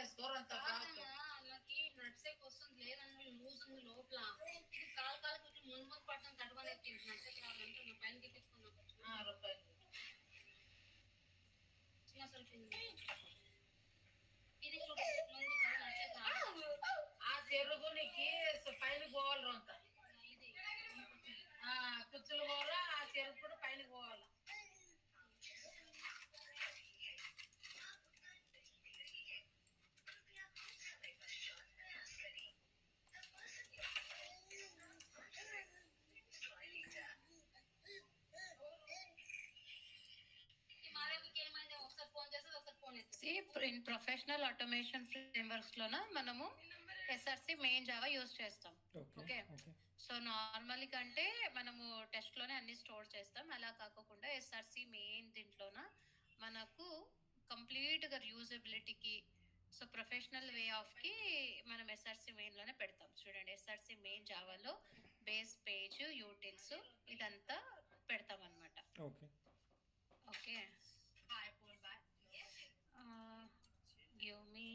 నాకు నట్సేక్ వస్తుంది లేదని లూజ్ ఉంది లోపల ఇది కాలు కొంచెం ముందు పట్టడం కట్టుకొని ఎక్కింది నట్సేక్ రావాలంటే నా పైన తెప్పించుకున్నా రూపాయలు అసలు ఇది చూడు నట్సేక్ రావాలి ఆ చెరుగునికి పైన పోవాలి అంత ఇది కుచ్చులు పోవాలా ఆ చెరుకు కూడా పైన పోవాలా ఇన్ ప్రొఫెషనల్ ఆటోమేషన్ ఫ్రేమ్వర్క్స్ లోన మనము ఎస్ఆర్సి మెయిన్ జావా యూజ్ చేస్తాం. ఓకే, సో నార్మల్ కంటే మనము టెస్ట్ లోనే అన్ని స్టోర్ చేస్తాం. అలా కాకుండా ఎస్ఆర్సి మెయిన్ దీంట్లోన మనకు కంప్లీట్ గా యూజబిలిటీకి సో ప్రొఫెషనల్ వే ఆఫ్ కి మనం ఎస్ఆర్సి మెయిన్ లోనే పెడతాం. చూడండి, ఎస్ఆర్సి మెయిన్ జావాలో బేస్ పేజ్ యూటిల్స్ ఇదంతా పెడతాం అన్నమాట. Okay okay, give me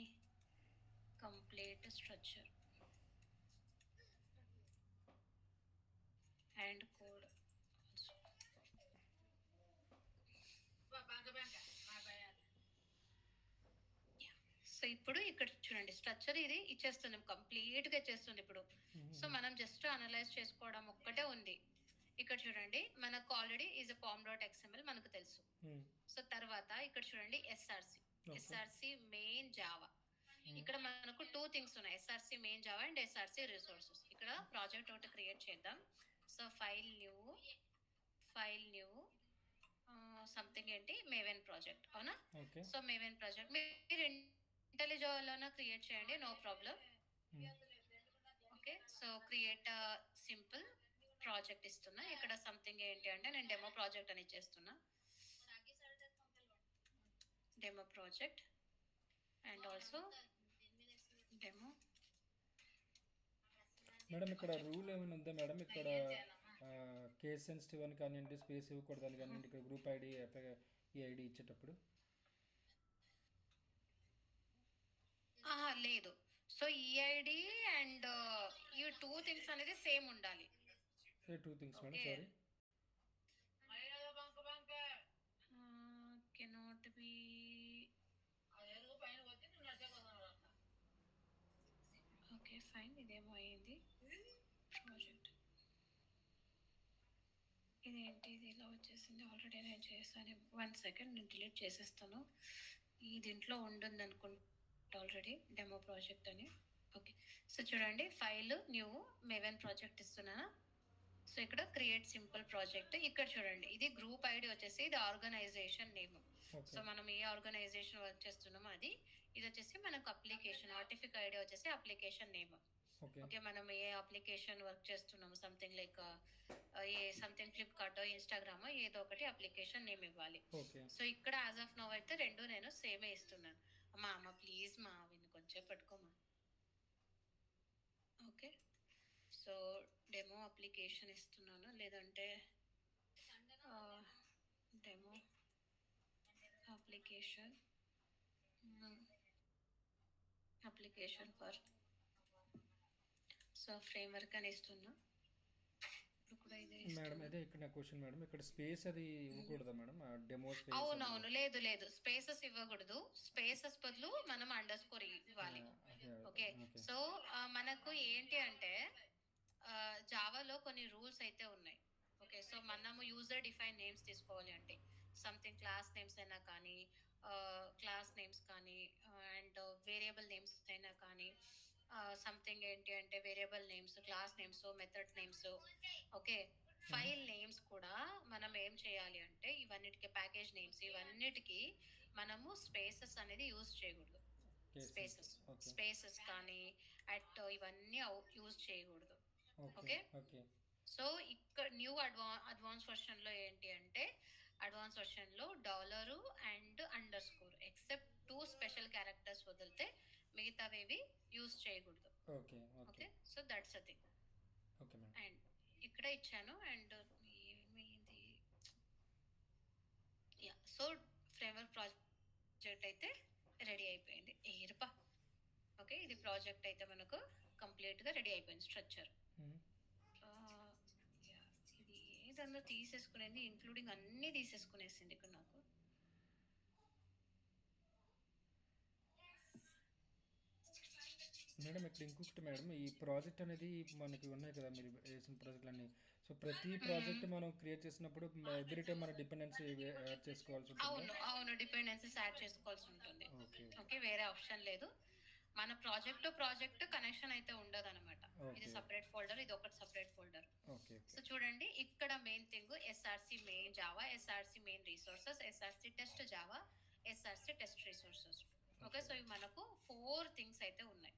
complete structure and code. So ఇప్పుడు ఇక్కడ చూడండి స్ట్రక్చర్ ఇది ఇచ్చేస్తుంది, కంప్లీట్ గా ఇచ్చేస్తుంది ఇప్పుడు. సో మనం జస్ట్ అనలైజ్ చేసుకోవడం ఒక్కటే ఉంది. ఇక్కడ చూడండి మనకు ఆల్రెడీ ఈజ్ pom.xml మనకు తెలుసు. సో తర్వాత ఇక్కడ చూడండి ఎస్ఆర్సి మెయిన్ జావా. ఇక్కడ మనకు 2 థింగ్స్ ఉన్నాయి, SRC main Java and SRC resources. ఇక్కడ ప్రాజెక్ట్ ఒకటి క్రియేట్ చేద్దాం. సో ఫైల్ న్యూ సంథింగ్ ఏంటి మేవెన్ ప్రాజెక్ట్, అవునా? సో మేవెన్ ప్రాజెక్ట్ మీరు ఇంటెలిజోలోనే క్రియేట్ చేయండి, no problem. Okay, so create simple project ఇస్తున్నా. ఇక్కడ సంథింగ్ ఏంటి అంటే నేను డెమో ప్రాజెక్ట్ అని ఇచ్చేస్తున్నా, demo project and also demo. Madam ఇక్కడ రూల్ ఏమైనా ఉందా మేడం? ఇక్కడ కేస్ సెన్సిటివ్ అని కానివ్వండి, స్పేస్ ఇవ్వకూడదని కానివ్వండి, ఇక్కడ గ్రూప్ ఐడి ఐడి ఇచ్చేటప్పుడు లేదు. సో ఈఐడి అండ్ ఈ 2 థింగ్స్ అనేది సేమ్ ఉండాలి. 2 things madam, sorry. Cannot be. Okay, fine. ఇదేమో అయింది ప్రాజెక్ట్. ఇదేంటి ఇది ఇలా వచ్చేసింది? ఆల్రెడీ నేను చేశాను. 1 సెకండ్ నేను డిలీట్ చేసేస్తాను. ఈ దీంట్లో ఉంటుంది అనుకుంటా ఆల్రెడీ డెమో ప్రాజెక్ట్ అని. ఓకే, సో చూడండి ఫైల్ న్యూ మేవెన్ ప్రాజెక్ట్ ఇస్తున్నానా. సో ఇక్కడ క్రియేట్ సింపుల్ ప్రాజెక్ట్. ఇక్కడ చూడండి ఇది గ్రూప్ ఐడి వచ్చేసి ఇది ఆర్గనైజేషన్ నేమ్. సో మనం ఏ ఆర్గనైజేషన్ వర్క్ చేస్తున్నామో అది. ఇది వచ్చేసి మనకు అప్లికేషన్ ఆర్టిఫిక్ ఐడి వచ్చేసి అప్లికేషన్ నేమ్. ఓకే, మనం ఏ అప్లికేషన్ వర్క్ చేస్తున్నాము సంథింగ్ లైక్ ఏ సంథింగ్ ఫ్లిప్కార్ట్ ఇన్స్టాగ్రామ్ ఏదో ఒకటి అప్లికేషన్ నేమ్ ఇవ్వాలి. సో ఇక్కడ యాజ్ ఆఫ్ నౌ అయితే 2 నేను సేమే ఇస్తున్నాను. అమ్మ ప్లీజ్ మా విని కొంచెం పట్టుకోమా. ఓకే, సో డెమో అప్లికేషన్ ఇస్తున్నాను, లేదంటే demo application for so framework అని ఇస్తున్నా. మేడం అదే ఇక్కడ నా క్వశ్చన్ మేడం, ఇక్కడ స్పేస్ అది ఇవ్వకూడదా మేడం? డెమో స్పేస్ అవునవును, లేదు స్పేసెస్ ఇవ్వకూడదు. స్పేసెస్ బదులు మనం అండర్స్కోర్ ఇవ్వాలి. ఓకే, సో మనకు ఏంటి అంటే జావాలో కొన్ని రూల్స్ అయితే ఉన్నాయి. ఓకే, సో మనము యూజర్ డిఫైన్ నేమ్స్ తీసుకోవాలి అంటే సంథింగ్ క్లాస్ నేమ్స్ అయినా కానీ క్లాస్ నేమ్స్ కానీ అండ్ వేరియబుల్ నేమ్స్ అయినా కానీ సంథింగ్ ఏంటి అంటే variable names, class names, method names. Okay, file names కూడా మనం ఏం చేయాలి అంటే ఇవన్నిటికి ప్యాకేజ్ నేమ్స్ ఇవన్నిటికి మనము స్పేసెస్ అనేది యూజ్ చేయకూడదు. స్పేసెస్ కానీ అట్ ఇవన్నీ యూజ్ చేయకూడదు. ఓకే, సో ఇక్కడ న్యూ అడ్వాన్స్ వర్షన్ లో ఏంటి అంటే అడ్వాన్స్ వర్షన్ లో $, and underscore except 2 special characters వదిలితే మిగతావేవి యూజ్ చేయకూడదు. Okay, so that's a thing. And ఇక్కడ ఇచ్చాను. అండ్ ఇది సో ఫ్రేమ్వర్క్ ప్రాజెక్ట్ అయితే రెడీ అయిపోయింది. ఏరుపా ప్రాజెక్ట్ అయితే మనకు కంప్లీట్గా రెడీ అయిపోయింది స్ట్రక్చర్. ఇది ఏదన్నా తీసేసుకునేది ఇంక్లూడింగ్ అన్నీ తీసేసుకునేసింది ఇక్కడ నాకు. మేడం ఇక్కడ ఇంకొకటి మేడం, ఈ ప్రాజెక్ట్ అనేది మనకి ఉన్నాయి కదా మీరు వేసిన ప్రాజెక్టులు అన్నీ, సో ప్రతి ప్రాజెక్ట్ మనం క్రియేట్ చేసినప్పుడు ఎవ్రీ టైం మన డిపెండెన్సీ యాడ్ చేసుకోవాల్సి ఉంటుంది. అవును అవును, డిపెండెన్సీస్ యాడ్ చేసుకోవాల్సి ఉంటుంది. ఓకే ఓకే, వేరే ఆప్షన్ లేదు. మన ప్రాజెక్ట్ టు ప్రాజెక్ట్ కనెక్షన్ అయితే ఉండదు అనమాట. ఇది సపరేట్ ఫోల్డర్, ఇది ఒకటి సపరేట్ ఫోల్డర్. ఓకే. సో చూడండి ఇక్కడ main thing SRC main Java, SRC main resources, SRC test Java, SRC test resources. Okay, so ఇవి మనకు 4 థింగ్స్ అయితే ఉన్నాయి.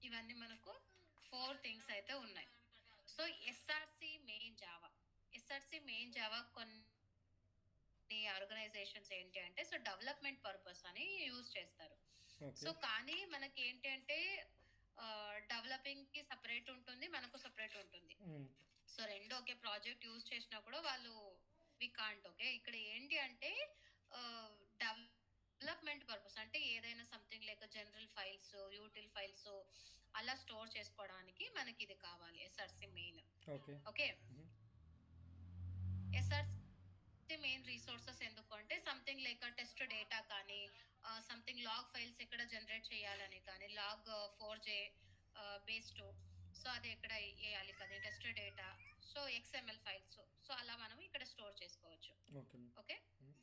ఇవన్నీ మనకు 4 థింగ్స్ అయితే ఉన్నాయి. సో ఎస్ఆర్సి మెయిన్ జావా కొన్ని ఆర్గనైజేషన్స్ ఏంటి అంటే సో డెవలప్మెంట్ పర్పస్ అని యూజ్ చేస్తారు. సో కానీ మనకి ఏంటి అంటే డెవలపింగ్ కి సపరేట్ ఉంటుంది, మనకు సపరేట్ ఉంటుంది. సో రెండు ఒకే ప్రాజెక్ట్ యూజ్ చేసినా కూడా వాళ్ళు వి కాంట్. ఓకే, ఇక్కడ ఏంటి అంటే డెవలప్మెంట్ పర్పస్ అంటే ఏదైనా something like general files, util files అలా స్టోర్ చేసుకోవడానికి మనకి ఇది కావాలి SRC main. Okay, SRC main resources ఎందుకు అంటే సంథింగ్ లైక్ టెస్ట్ డేటా కానీ సంథింగ్ లాగ్ ఫైల్స్ ఎక్కడ జనరేట్ చేయాలని కానీ లాగ్ 4J బేస్డ్, సో అది ఎక్కడ వేయాలి కదా test data, so XML files, so అలా మనం ఇక్కడ స్టోర్ చేసుకోవచ్చు. ఓకే,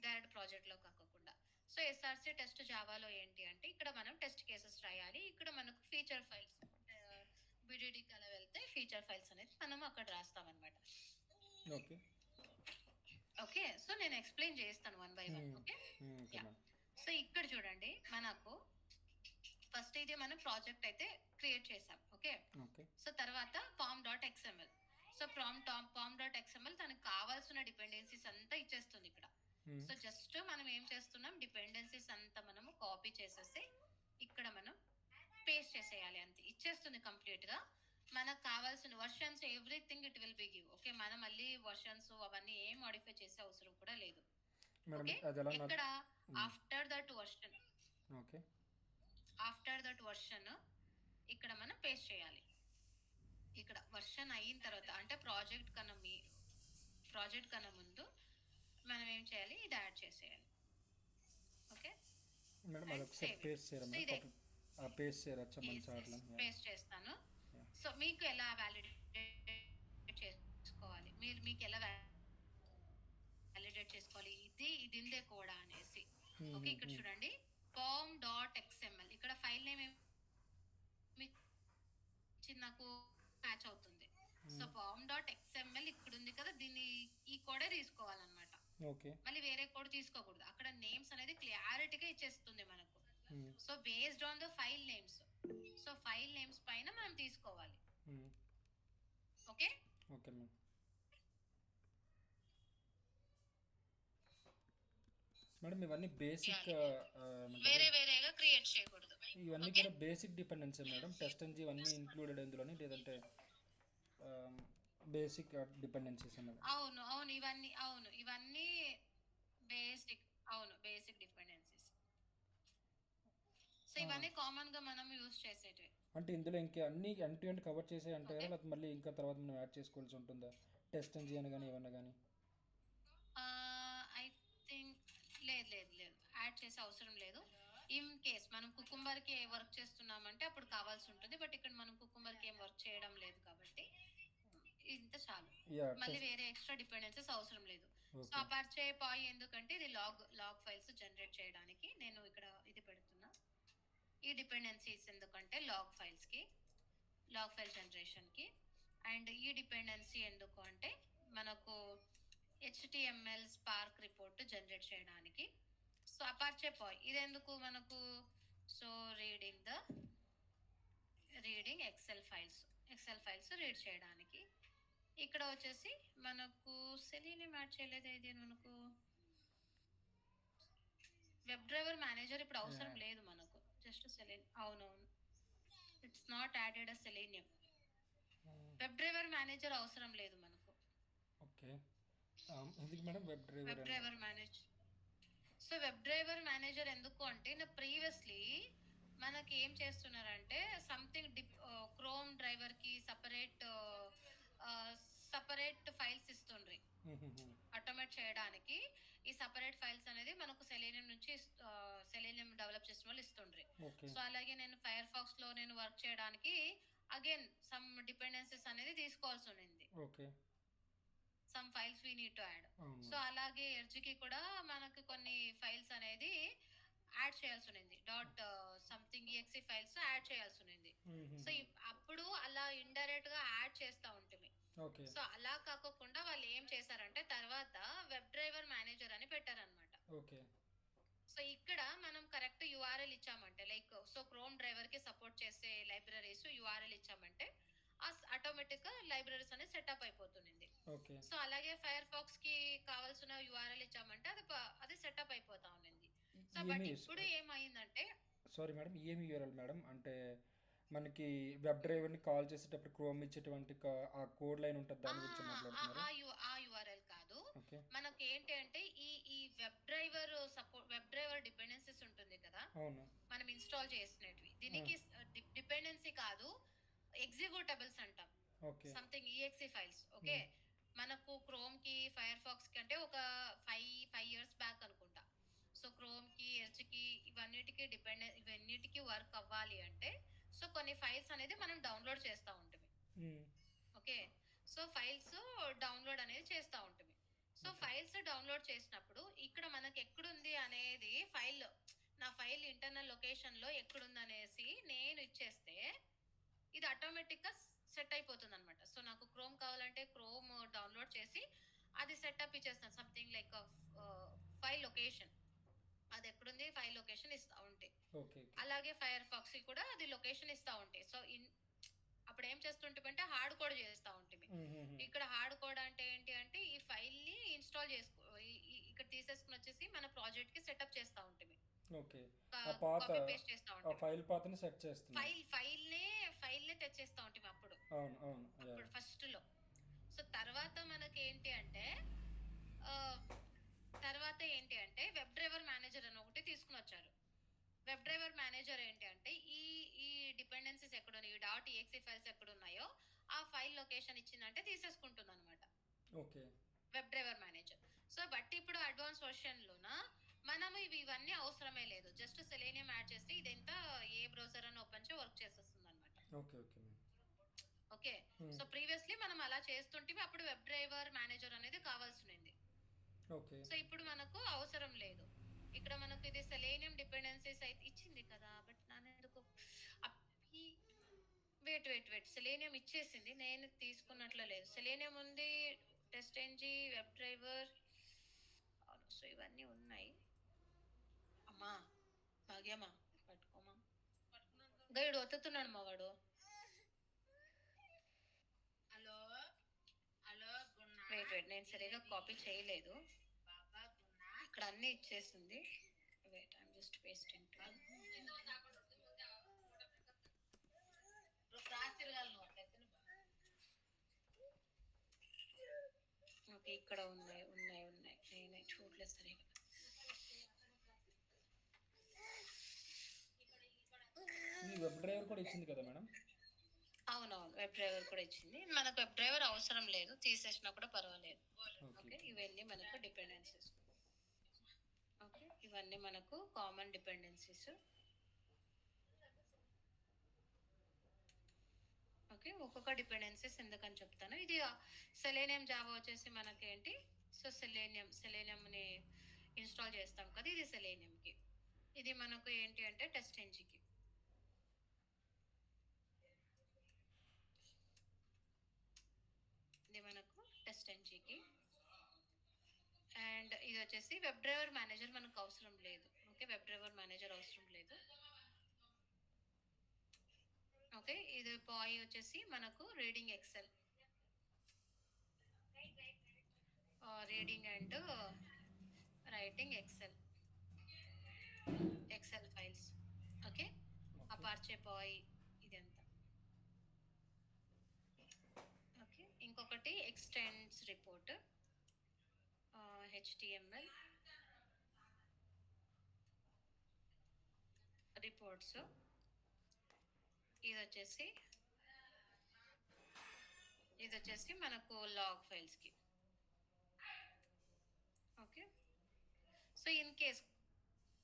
డైరెక్ట్ ప్రాజెక్ట్ లో కాకుండా. సో ఎస్ఆర్సి టెస్ట్ జావాలో ఏంటి అంటే ఇక్కడ మనం టెస్ట్ కేసెస్ రాయాలి, ఇక్కడ మనకు ఫీచర్ ఫైల్స్ బిడిడికి అలా వెళ్తే ఫీచర్ ఫైల్స్ అనేది మనం అక్కడ రాస్తాం అనమాట. ఓకే ఓకే, సో నేను ఎక్స్ప్లెయిన్ చేస్తాను 1 by 1. ఓకే, సో ఇక్కడ చూడండి మనకు ఫస్ట్ ఇది మనం ప్రాజెక్ట్ అయితే క్రియేట్ చేసాం. ఓకే, సో తర్వాత pom.xml. సో pom.xml తనకు కావాల్సిన డిపెండెన్సీస్ అంతా ఇచ్చేస్తుంది ఇక్కడ. సో జస్ట్ మనం ఏం చేస్తున్నాం, డిపెండెన్సీస్ అంతా మనము కాపీ చేసేసి ఇక్కడ మనం పేస్ట్ చేసేయాలి, అంతే ఇచ్చేస్తుంది కంప్లీట్ గా. మనకు కావాల్సిన versions everything it will be give. Okay, మనం మళ్ళీ వర్షన్స్ అవన్నీ ఏం మోడిఫై చేసే అవసరం కూడా లేదు. ఇక్కడ ఆఫ్టర్ దట్ వర్షన్ ఇక్కడ మనం పేస్ట్ చేయాలి. ఇక్కడ వర్షన్ అయిన తర్వాత అంటే ప్రాజెక్ట్ కన్నా ముందు మనం ఏం చేయాలి, ఇది యాడ్ చేసేయాలి. ఓకే మేడం, అదొకసారి పేస్ట్ చేస్తాను. సో మీకు ఎలా వ్యాలిడేట్ చేసుకోవాలి, మీకు ఎలా వ్యాలిడేట్ చేసుకోవాలి ఇది ఇందే కూడా అనేసి. ఓకే, ఇక్కడ చూడండి pom.xml, ఇక్కడ ఫైల్ నేమ్ నాకు మ్యాచ్ అవుతుంది. సో pom.xml ఇక్కడ ఉంది కదా, దీన్ని ఈ కోడే తీసుకోవాలన్నమాట. మళ్ళీ వేరే కోడ్ తీసుకోకూడదు. అక్కడ నేమ్స్ అనేది క్లారిటీగా ఇచ్చేస్తుంది మనకు. So based on the file names, so file names పైన మనం తీసుకోవాలి. ఓకే మేడం, ఇవన్నీ బేసిక్ వేరేగా క్రియేట్ చేయకూడదు. ఇవన్నీ కూడా basic dependency madam, test and ఇవన్నీ ఇంక్లూడెడ్ ఇందులోనే, లేదంటే బేసిక్ డిపెండెన్సీస్ అన్నది? అవును, ఇవన్నీ బేసిక్ డిపెండెన్సీస్. సో ఇవన్నీ కామన్ గా మనం యూస్ చేసేటివి. అంటే ఇందులో ఇంకా అన్ని ఎండ్ కవర్ చేసే అంటారా, లేకపోతే మళ్ళీ ఇంకా తర్వాత మనం యాడ్ చేసుకోవాల్సి ఉంటుందా, టెస్ట్ అండ్ అని కానీ ఏమన్నా కానీ? ఐ థింక్ లేదు యాడ్ చేసే అవసరం లేదు. ఇన్ కేస్ మనం కుకుంబర్ కి వర్క్ చేస్తున్నామంటే అప్పుడు కావాల్సి ఉంటుంది, బట్ ఇక్కడ మనం కుకుంబర్ కి ఏం వర్క్ చేయడం లేదు కాబట్టి ఇంత చాలు. మళ్ళీ వేరే ఎక్స్ట్రా డిపెండెన్సీస్ అవసరం లేదు. సో అపార్చే పాయ్ ఎందుకంటే ఇది లాగ్ ఫైల్స్ జనరేట్ చేయడానికి నేను ఇక్కడ ఇది పెడుతున్నా. ఈ డిపెండెన్సీస్ ఎందుకంటే లాగ్ ఫైల్ జనరేషన్ కి. అండ్ ఈ డిపెండెన్సీ ఎందుకు అంటే మనకు HTML స్పార్క్ రిపోర్ట్ జనరేట్ చేయడానికి. సో అపార్చే పాయ్ ఇది ఎందుకు మనకు, so reading XL files read చేయడానికి. ఇక్కడ వచ్చేసి మనకు సెలీనియం యాడ్ చేయలేదు, ఇది మనకు వెబ్ డ్రైవర్ మేనేజర్ ఇప్పుడు అవసరం లేదు మనకు, జస్ట్ సెలీనియం. అవునవును, it's not added a selenium. Web driver manager అవసరం లేదు మనకు. ఓకే, ఎందుకు madam web driver manager? So web driver manager ఎందుకు అంటే ప్రీవియస్లీ మనకి మనకి ఏం చేస్తున్నారంటే సంథింగ్ క్రోమ్ డ్రైవర్ కి సపరేట్ ఫైల్స్ ఇస్తుండ్రి ఆటోమేట్ చేయడానికి. ఈ సపరేట్ ఫైల్స్ అనేది మనకు సెలీనియం నుంచి సెలీనియం డెవలప్ చేసిన వాళ్ళు ఇస్తుండ్రి. ఓకే సో అలాగే నేను ఫైర్ ఫాక్స్ లో నేను వర్క్ చేయడానికి అగైన్ సమ్ డిపెండెన్సీస్ అనేది తీసుకోవాల్సి ఉంది. Okay some files we need to add. అవును సో అలాగే ఎర్జ్కి కూడా మనకు కొన్ని ఫైల్స్ అనేది యాడ్ చేయాల్సి ఉంది. Dot something exe files add చేయాల్సి ఉంది. సో అప్పుడు అలా ఇండైరెక్ట్ గా యాడ్ చేస్తా ఉంటుంది. ఓకే సో అలా కాకుండా వాళ్ళు ఏం చేశారంటే తర్వాత వెబ్ డ్రైవర్ మేనేజర్ అని పెట్టారనమాట. ఓకే సో ఇక్కడ మనం కరెక్ట్ యూఆర్ఎల్ ఇచ్చామంటే లైక్ సో క్రోమ్ డ్రైవర్ కి సపోర్ట్ చేసే లైబ్రరీస్ యూఆర్ఎల్ ఇచ్చామంటే ఆటోమేటిక్ గా లైబ్రరీస్ అనేది సెటప్ అయిపోతుంది. ఓకే సో అలాగే ఫైర్ ఫాక్స్ కి కావాల్సిన యూఆర్ఎల్ ఇచ్చామంటే అది సెటప్ అయిపోతా ఉంది. సో బట్ ఇప్పుడు ఏమైందంటే సారీ మేడం, ఏమి యూఆర్ఎల్ మేడం అంటే మనకి వెబ్ డ్రైవర్ని కాల్ చేసేటప్పుడు క్రోమ్ ఇచ్చేటువంటి ఆ కోడ్ లైన్ ఉంటుంది, దాని గురించి మాట్లాడుతున్నారు. ఆ యూఆర్ఎల్ కాదు, ఓకే మనకి ఏంటి అంటే ఈ వెబ్ డ్రైవర్ డిపెండెన్సీస్ ఉంటుంది కదా అవును మనం ఇన్స్టాల్ చేసినవి, దీనికి డిపెండెన్సీ కాదు ఎగ్జిక్యూటబుల్స్ అంటాం. Okay something exe files. Okay మనకు క్రోమ్ కి ఫైర్ ఫాక్స్ కి అంటే ఒక 5 ఇయర్స్ బ్యాక్ అనుకుంటా. సో క్రోమ్ కి ఎర్జ్ కి ఇవన్నిటికి వర్క్ అవ్వాలి అంటే సో కొన్ని ఫైల్స్ అనేది మనం డౌన్లోడ్ చేస్తూ ఉంటుంది. ఓకే సో ఫైల్స్ డౌన్లోడ్ అనేది చేస్తూ ఉంటుంది. సో ఫైల్స్ డౌన్లోడ్ చేసినప్పుడు ఇక్కడ మనకి ఎక్కడుంది అనేది నా ఫైల్ ఇంటర్నల్ లొకేషన్ లో ఎక్కడుంది అనేసి నేను ఇచ్చేస్తే ఇది ఆటోమేటిక్ గా సెట్ అయిపోతుంది అనమాట. సో నాకు క్రోమ్ కావాలంటే క్రోమ్ డౌన్లోడ్ చేసి అది సెటప్ ఇచ్చేస్తాను. సంథింగ్ లైక్ ఫైల్ లొకేషన్ అది ఎక్కడుంది ఫైల్ లొకేషన్ ఇస్తా ఉంటే, అలాగే ఫైర్ ఫాక్స్ కూడా అది లొకేషన్ ఇస్తా ఉంటాయి. సో అప్పుడు ఏం చేస్తుంటే హార్డ్ కోడ్ చేస్తా ఉంటుంది. ఇక్కడ హార్డ్ కోడ్ అంటే ఏంటి అంటే ఈ ఫైల్ ని ఇన్స్టాల్ ఇక్కడ తీసేసుకుని వచ్చేసి మన ప్రాజెక్ట్ కి సెటప్ చేస్తా ఉంటుంది. ఓకే ఆ పాత పేస్ట్ చేస్తా ఆ ఉంటాం. ఫైల్ పాతని సెట్ చేస్తాం. ఫైల్ నే తెచ్చేస్తా ఉంటాం అప్పుడు ఫస్ట్ లో. సో తర్వాత మనకి ఏంటి అంటే వెబ్ డ్రైవర్ మేనేజర్ అని ఒకటి తీసుకుని వచ్చారు. వెబ్ డ్రైవర్ మేనేజర్ ఏంటి అంటే ఈ డిపెండెన్సీస్ ఎక్కడ ఉన్నాయి, .exe ఫైల్స్ ఎక్కడ ఉన్నాయో ఆ ఫైల్ లొకేషన్ ఇచ్చిందంటే తీసేసుకుంటుంది అనమాట web driver manager. So but ఇప్పుడు అడ్వాన్స్ వర్షన్ లోన మనం ఇవన్నీ అవసరమే లేదు, జస్ట్ సెలీనియం యాడ్ చేస్తే ఇదంతా ఏ బ్రౌజర్ అని ఓపెన్ చేసి వర్క్ చేసేస్తుంది అనమాట. ఓకే సో ప్రీవియస్లీ మనం అలా చేస్తుంటే అప్పుడు వెబ్ డ్రైవర్ మేనేజర్ అనేది కావాల్సింది. సో ఇప్పుడు మనకు అవసరం లేదు. ఇక్కడ మనకు ఇది సెలీనియం డిపెండెన్సీస్ అయితే ఇచ్చింది కదా, బట్ నాన్నెందుకు వెయిట్ సెలీనియం ఇచ్చేసింది, నేను తీసుకున్నట్లు లేదు. సెలీనియం ఉంది, TestNG, web driver, so ఇవన్నీ ఉన్నాయి. అమ్మా భాగ్యమా పట్టుకోమా, గైడ్ ఒత్తుతున్నాడు మా వాడు. వెయిట్ నేను సరిగా కాపీ చేయలేదు, ఇక్కడ అన్ని ఇచ్చేసింది. Wait I'm just pasting. Okay ఇక్కడ ఉన్నాయి నేనే చూడలేదు సరిగా. ఈ వెబ్ డ్రైవర్ కూడా ఇచ్చింది కదా మేడం? అవునవును వెబ్ డ్రైవర్ కూడా ఇచ్చింది. మనకు వెబ్ డ్రైవర్ అవసరం లేదు, తీసేసినా కూడా పర్వాలేదు. ఓకే ఇవన్నీ మనకు డిపెండెన్సీస్. ఓకే ఇవన్నీ మనకు కామన్ డిపెండెన్సీస్. ఓకే ఒక్కొక్క డిపెండెన్సీస్ ఎందుకని చెప్తాను. ఇది సెలీనియం జావా వచ్చేసి మనకేంటి, సో సెలీనియంని ఇన్స్టాల్ చేస్తాం కదా, ఇది సెలీనియంకి. ఇది మనకు ఏంటి అంటే టెస్ట్ ఎన్జీకి. ఇది మనకు టెస్ట్ ఎన్జీకి. అండ్ ఇది వచ్చేసి వెబ్ డ్రైవర్ మేనేజర్ మనకు అవసరం లేదు. ఓకే వెబ్ డ్రైవర్ మేనేజర్ అవసరం లేదు. ఓకే ఇది పాయ్ వచ్చేసి మనకు reading Excel, reading and writing Excel files. Okay Apache POI ఇదంతా. ఓకే ఇంకొకటి ఎక్స్టెండ్స్ రిపోర్ట్, HTML రిపోర్ట్స్, ఇది వచ్చేసి మనకు లాగ్ ఫైల్స్ కి. ఓకే, సో ఇన్ కేస్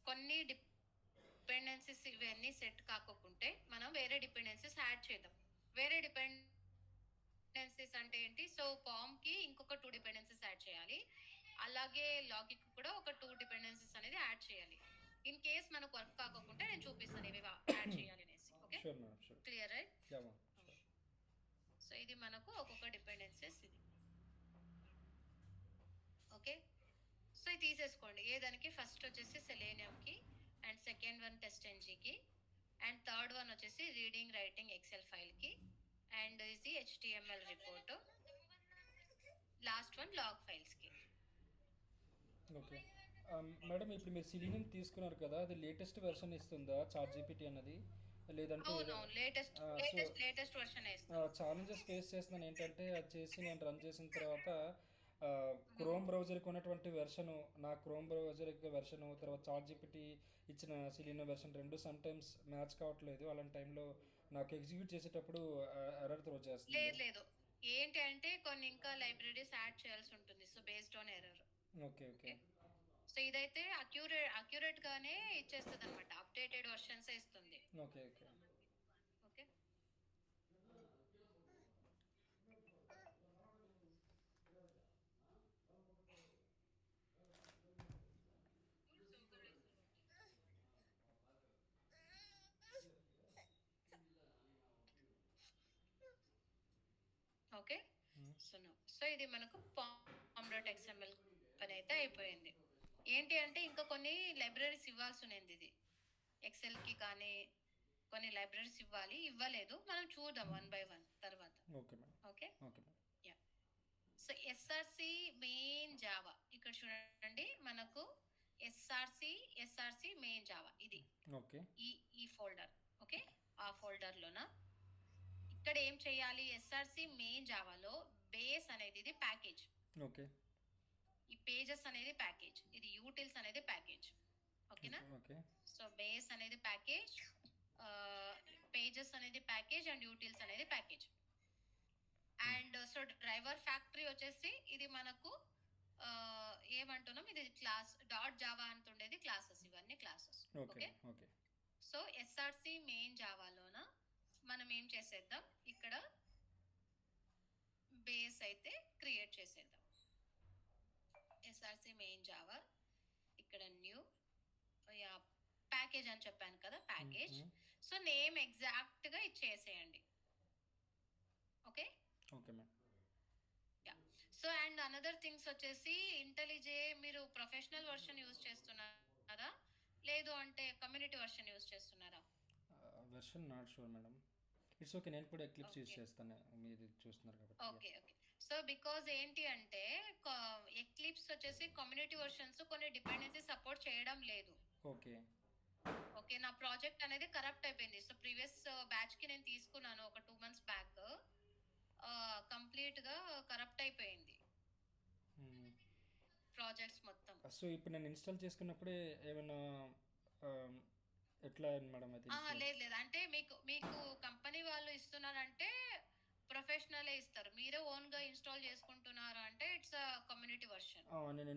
కొన్ని డిపెండెన్సీస్ ఇవన్నీ సెట్ కాకుంటే మనం వేరే డిపెండెన్సీస్ యాడ్ చేద్దాం. వేరే డిపెండెన్సీస్ అంటే ఏంటి? సో పామ్ కి ఇంకొక 2 డిపెండెన్సీస్ యాడ్ చేయాలి, అలాగే లాగిక్ కూడా ఒక 2 డిపెండెన్సీస్ అనేది యాడ్ చేయాలి. ఇన్ కేస్ మనకు వర్క్ కాకుంటే నేను చూపిస్తాను ఇవి యాడ్ చేయాలి అనేసి. Okay, clear right? సో ఇది మనకు ఒక్కొక్క డిపెండెన్సీస్ ఇది. ఓకే, సో ఇది తీసేసుకోండి. ఏదానికి ఫస్ట్ వచ్చేసి సెలేనియంకి, అండ్ సెకండ్ వన్ టెస్ట్ఎన్జీకి, అండ్ థర్డ్ వన్ వచ్చేసి రీడింగ్ రైటింగ్ ఎక్సెల్ ఫైల్కి, అండ్ ఇది HTML report, last one log ఫైల్స్కి. ఓకే మేడం, ఇప్పుడు మీరు సిలీనియం తీసుకున్నారు కదా, అది లేటెస్ట్ వెర్షన్ ఇస్తుందా చాట్ జీపీటీ అన్నది? లేదంటే లేటెస్ట్ వర్షన్ ఛాలెంజెస్ ఫేస్ చేస్తున్నాను ఏంటంటే, అది చేసి నేను రన్ చేసిన తర్వాత క్రోమ్ బ్రౌజర్కి ఉన్నటువంటి వెర్షను, నా క్రోమ్ బ్రౌజర్ వెర్షను, తర్వాత చాట్ జీపీటీ ఇచ్చిన సిలీనియం వెర్షన్ రెండు సమ్ టైమ్స్ మ్యాచ్ కావట్లేదు. అలాంటి టైంలో నాకు ఎగ్జిక్యూట్ చేసేటప్పుడు ఎర్రర్ త్రో చేస్తుంది. లేదు ఏంటి అంటే కొన్ని ఇంకా లైబ్రరీస్ యాడ్ చేయాల్సి ఉంటుంది, so based on error. Okay okay, so ఇదైతే అక్యురేట్ గానే ఇచ్చేస్తుంది అనమాట, అప్డేటెడ్ వర్షన్స్ ఇస్తుంది. Okay okay, okay, okay. So ఇది మనకు pom.xml పని అయితే అయిపోయింది. ఏంటి అంటే ఇంకా కొన్ని లైబ్రరీస్ ఇవ్వాల్సి ఉంది. ఇది ఎక్సెల్ కి కానీ కొన్ని లైబ్రరీస్ ఇవ్వలేదు, మనం చూద్దాం 1 by 1 తర్వాత. Okay madam. Okay okay madam. Yeah, so SRC main Java ఇక్కడ చూడండి, మనకు ఎస్ఆర్సి మెయిన్ జావా ఇది. ఓకే, ఈ ఫోల్డర్. ఓకే, ఆ ఫోల్డర్ లోన ఇక్కడ ఏం చేయాలి? ఎస్ఆర్సి మెయిన్ జావాలో బేస్ అనేది ఇది ప్యాకేజ్. ఓకే, ఈ పేజెస్ అనేది ప్యాకేజ్, ఇది యూటిల్స్ అనేది ప్యాకేజ్. ఓకేనా? ఓకే, సో బేస్ అనేది ప్యాకేజ్, పేజెస్ అనేది ప్యాకేజ్, అండ్ యూటిల్స్ అనేది package. And so driver factory వచ్చేసి ఇది మనకు ఏమంటున్నాం, ఇది క్లాస్ .జావా అంటుండేది క్లాసెస్, ఇవన్నీ classes. Okay okay. So SRC main జావాలోన మనం ఏం చేసేద్దాం, ఇక్కడ బేస్ అయితే క్రియేట్ చేసేద్దాం. ఎస్ఆర్సి మెయిన్ జావా, ఇక్కడ న్యూ ప్యాకేజ్ అని చెప్పాను కదా, ప్యాకేజ్. సో నేమ్ ఎగ్జాక్ట్ గా ఇచ్చేసేయండి. Okay okay madam. So and another things వచ్చేసి ఇంటెలిజే మీరు ప్రొఫెషనల్ వర్షన్ యూజ్ చేస్తున్నారా, లేదు అంటే కమ్యూనిటీ వర్షన్ యూజ్ చేస్తున్నారా? Version not sure madam. It's okay, నేను కూడా ఎక్లిప్స్ యూజ్ చేస్తాను, మీరు చూస్తున్నారు కాబట్టి. Okay okay. సో బికాజ్ ఏంటి అంటే ఎక్లిప్స్ వచ్చేసి కమ్యూనిటీ వర్షన్స్ కొన్ని డిపెండెన్సీ సపోర్ట్ చేయడం లేదు. ఓకే ఓకే, నా ప్రాజెక్ట్ అనేది కరప్ట్ అయిపోయింది. సో ప్రీవియస్ బ్యాచ్ కి నేను తీసుకున్నాను ఒక 2 months బ్యాక్, కంప్లీట్ గా కరప్ట్ అయిపోయింది ప్రాజెక్ట్స్ మొత్తం. సో ఇప్పుడు నేను ఇన్స్టాల్ చేసుకున్నప్పుడే ఏమైనా ఎట్లా మేడం అయితే? లేదు అంటే మీకు కంపెనీ వాళ్ళు ఇస్తున్నారంటే ప్రొఫెషనలే ఇస్తారు, మీరే ఓన్ గా ఇన్స్టాల్ చేసుకుంటున్నారు అంటే ఇట్స్ కమ్యూనిటీ వర్షన్.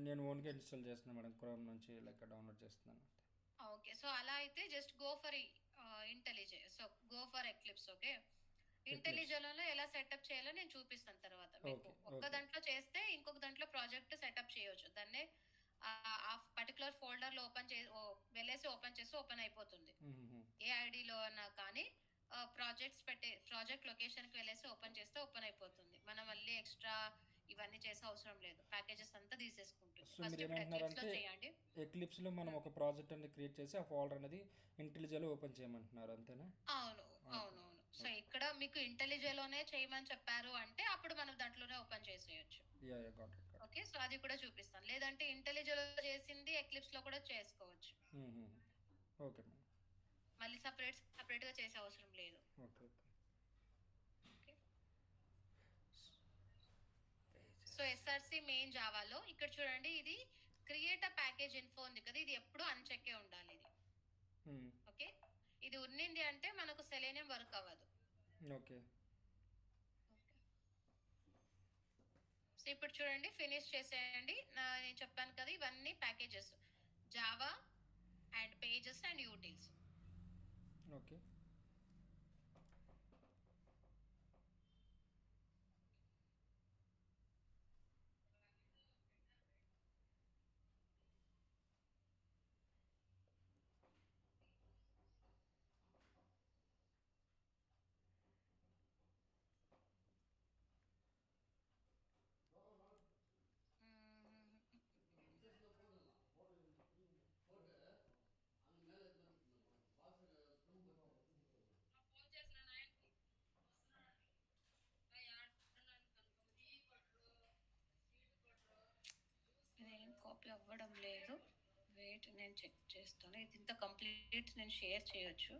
నేను ఓన్ గా ఇన్స్టాల్ చేస్తున్నాను మేడం, క్రోమ్ నుంచి లైక్ డౌన్లోడ్ చేస్తున్నాను. ఓకే, సో అలా అయితే just go for IntelliJ, so go for Eclipse. Okay, ఇంటెలిజేలో ఎలా సెటప్ చేయాలో నేను చూపిస్తాను తర్వాత మీకు. ఒక్క దాంట్లో చేస్తే ఇంకొక దాంట్లో ప్రాజెక్ట్ సెటప్ చేయొచ్చు, దాన్నే ఆ పర్టికులర్ ఫోల్డర్ లో వెళ్ళేసి ఓపెన్ చేసి ఓపెన్ అయిపోతుంది. ఏ ఐడిలో అన్నా కానీ ప్రాజెక్ట్ లొకేషన్ కి వెళ్ళేసి ఓపెన్ చేస్తే ఓపెన్ అయిపోతుంది. మనం మళ్ళీ ఎక్స్ట్రా ఇవన్నీ చేసే అవసరం లేదు, ప్యాకేజెస్ అంతా తీసేసుకుంటుంది. ఎక్లిప్స్ లో మనం ఒక ప్రాజెక్ట్ అనేది క్రియేట్ చేసి ఆ ఫోల్డర్ అనేది ఇంటెలిజేలో ఓపెన్ చేయమంటున్నారు అంతేనా? అవును అవును. సో ఇక్కడ మీకు ఇంటెలిజేలోనే చేయమని చెప్పారు అంటే అప్పుడు మనం దాంట్లోనే ఓపెన్ చేసేయచ్చు. ఓకే, సో అది కూడా చూపిస్తాను. లేదంటే ఇంటెలిజేలో చేసింది ఎక్లిప్స్ లో కూడా చేసుకోవచ్చు. ఓకే, మళ్ళీ సపరేట్ గా చేసే అవసరం లేదు. ఓకే. సో ఎస్ఆర్సి మెయిన్ జావాలో ఇక్కడ చూడండి, ఇది క్రియేట్ అ ప్యాకేజ్ ఇన్ఫో ఉంది కదా, ఇది ఎప్పుడు అన్చెక్కే ఉండాలి ఇది. ఓకే, ఇది ఉన్నింది అంటే మనకు సెలేనియం వర్క్ అవ్వదు. ఓకే. సో ఇప్పుడు చూడండి ఫినిష్ చేసేయండి. నేను చెప్పాను కదా ఇవన్నీ packages, Java end pages and యూటిల్స్. Okay. ఇదేం కాపీ అవ్వడం లేదు, వెయిట్ నేను చెక్ చేస్తాను. ఇది ఇంత కంప్లీట్ నేను షేర్ చేయొచ్చు.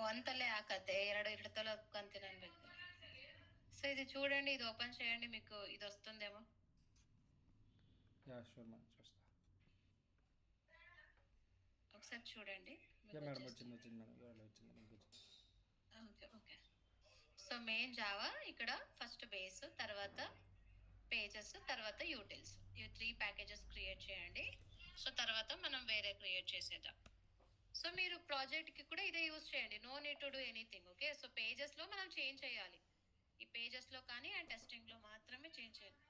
ಒಂತಲ್ಲೇ ಹಾಕತ್ತೆ, ಎರಡು ఇడతల కంతిని పెట్టి. సో ఇది చూడండి, ఇది ఓపెన్ చేయండి, మీకు ఇది వస్తుందేమో. యా షూర్ మేడం, చూస్తా. ఒకసారి చూడండి. యా మేడం, వచ్చింది మేడం, వచ్చింది మీకు వచ్చింది. Okay okay. So main Java ఇక్కడ ఫస్ట్ బేస్, తర్వాత పేజెస్, తర్వాత యూటిల్స్, ఈ 3 ప్యాకేజెస్ క్రియేట్ చేయండి. సో తర్వాత మనం వేరే క్రియేట్ చేసేద్దాం. సో మీరు ప్రాజెక్ట్కి కూడా ఇదే యూజ్ చేయండి, no need to do anything. Okay, so పేజెస్లో మనం చేంజ్ చేయాలి, ఈ పేజెస్లో కానీ అండ్ టెస్టింగ్లో మాత్రమే చేంజ్ చేయాలి.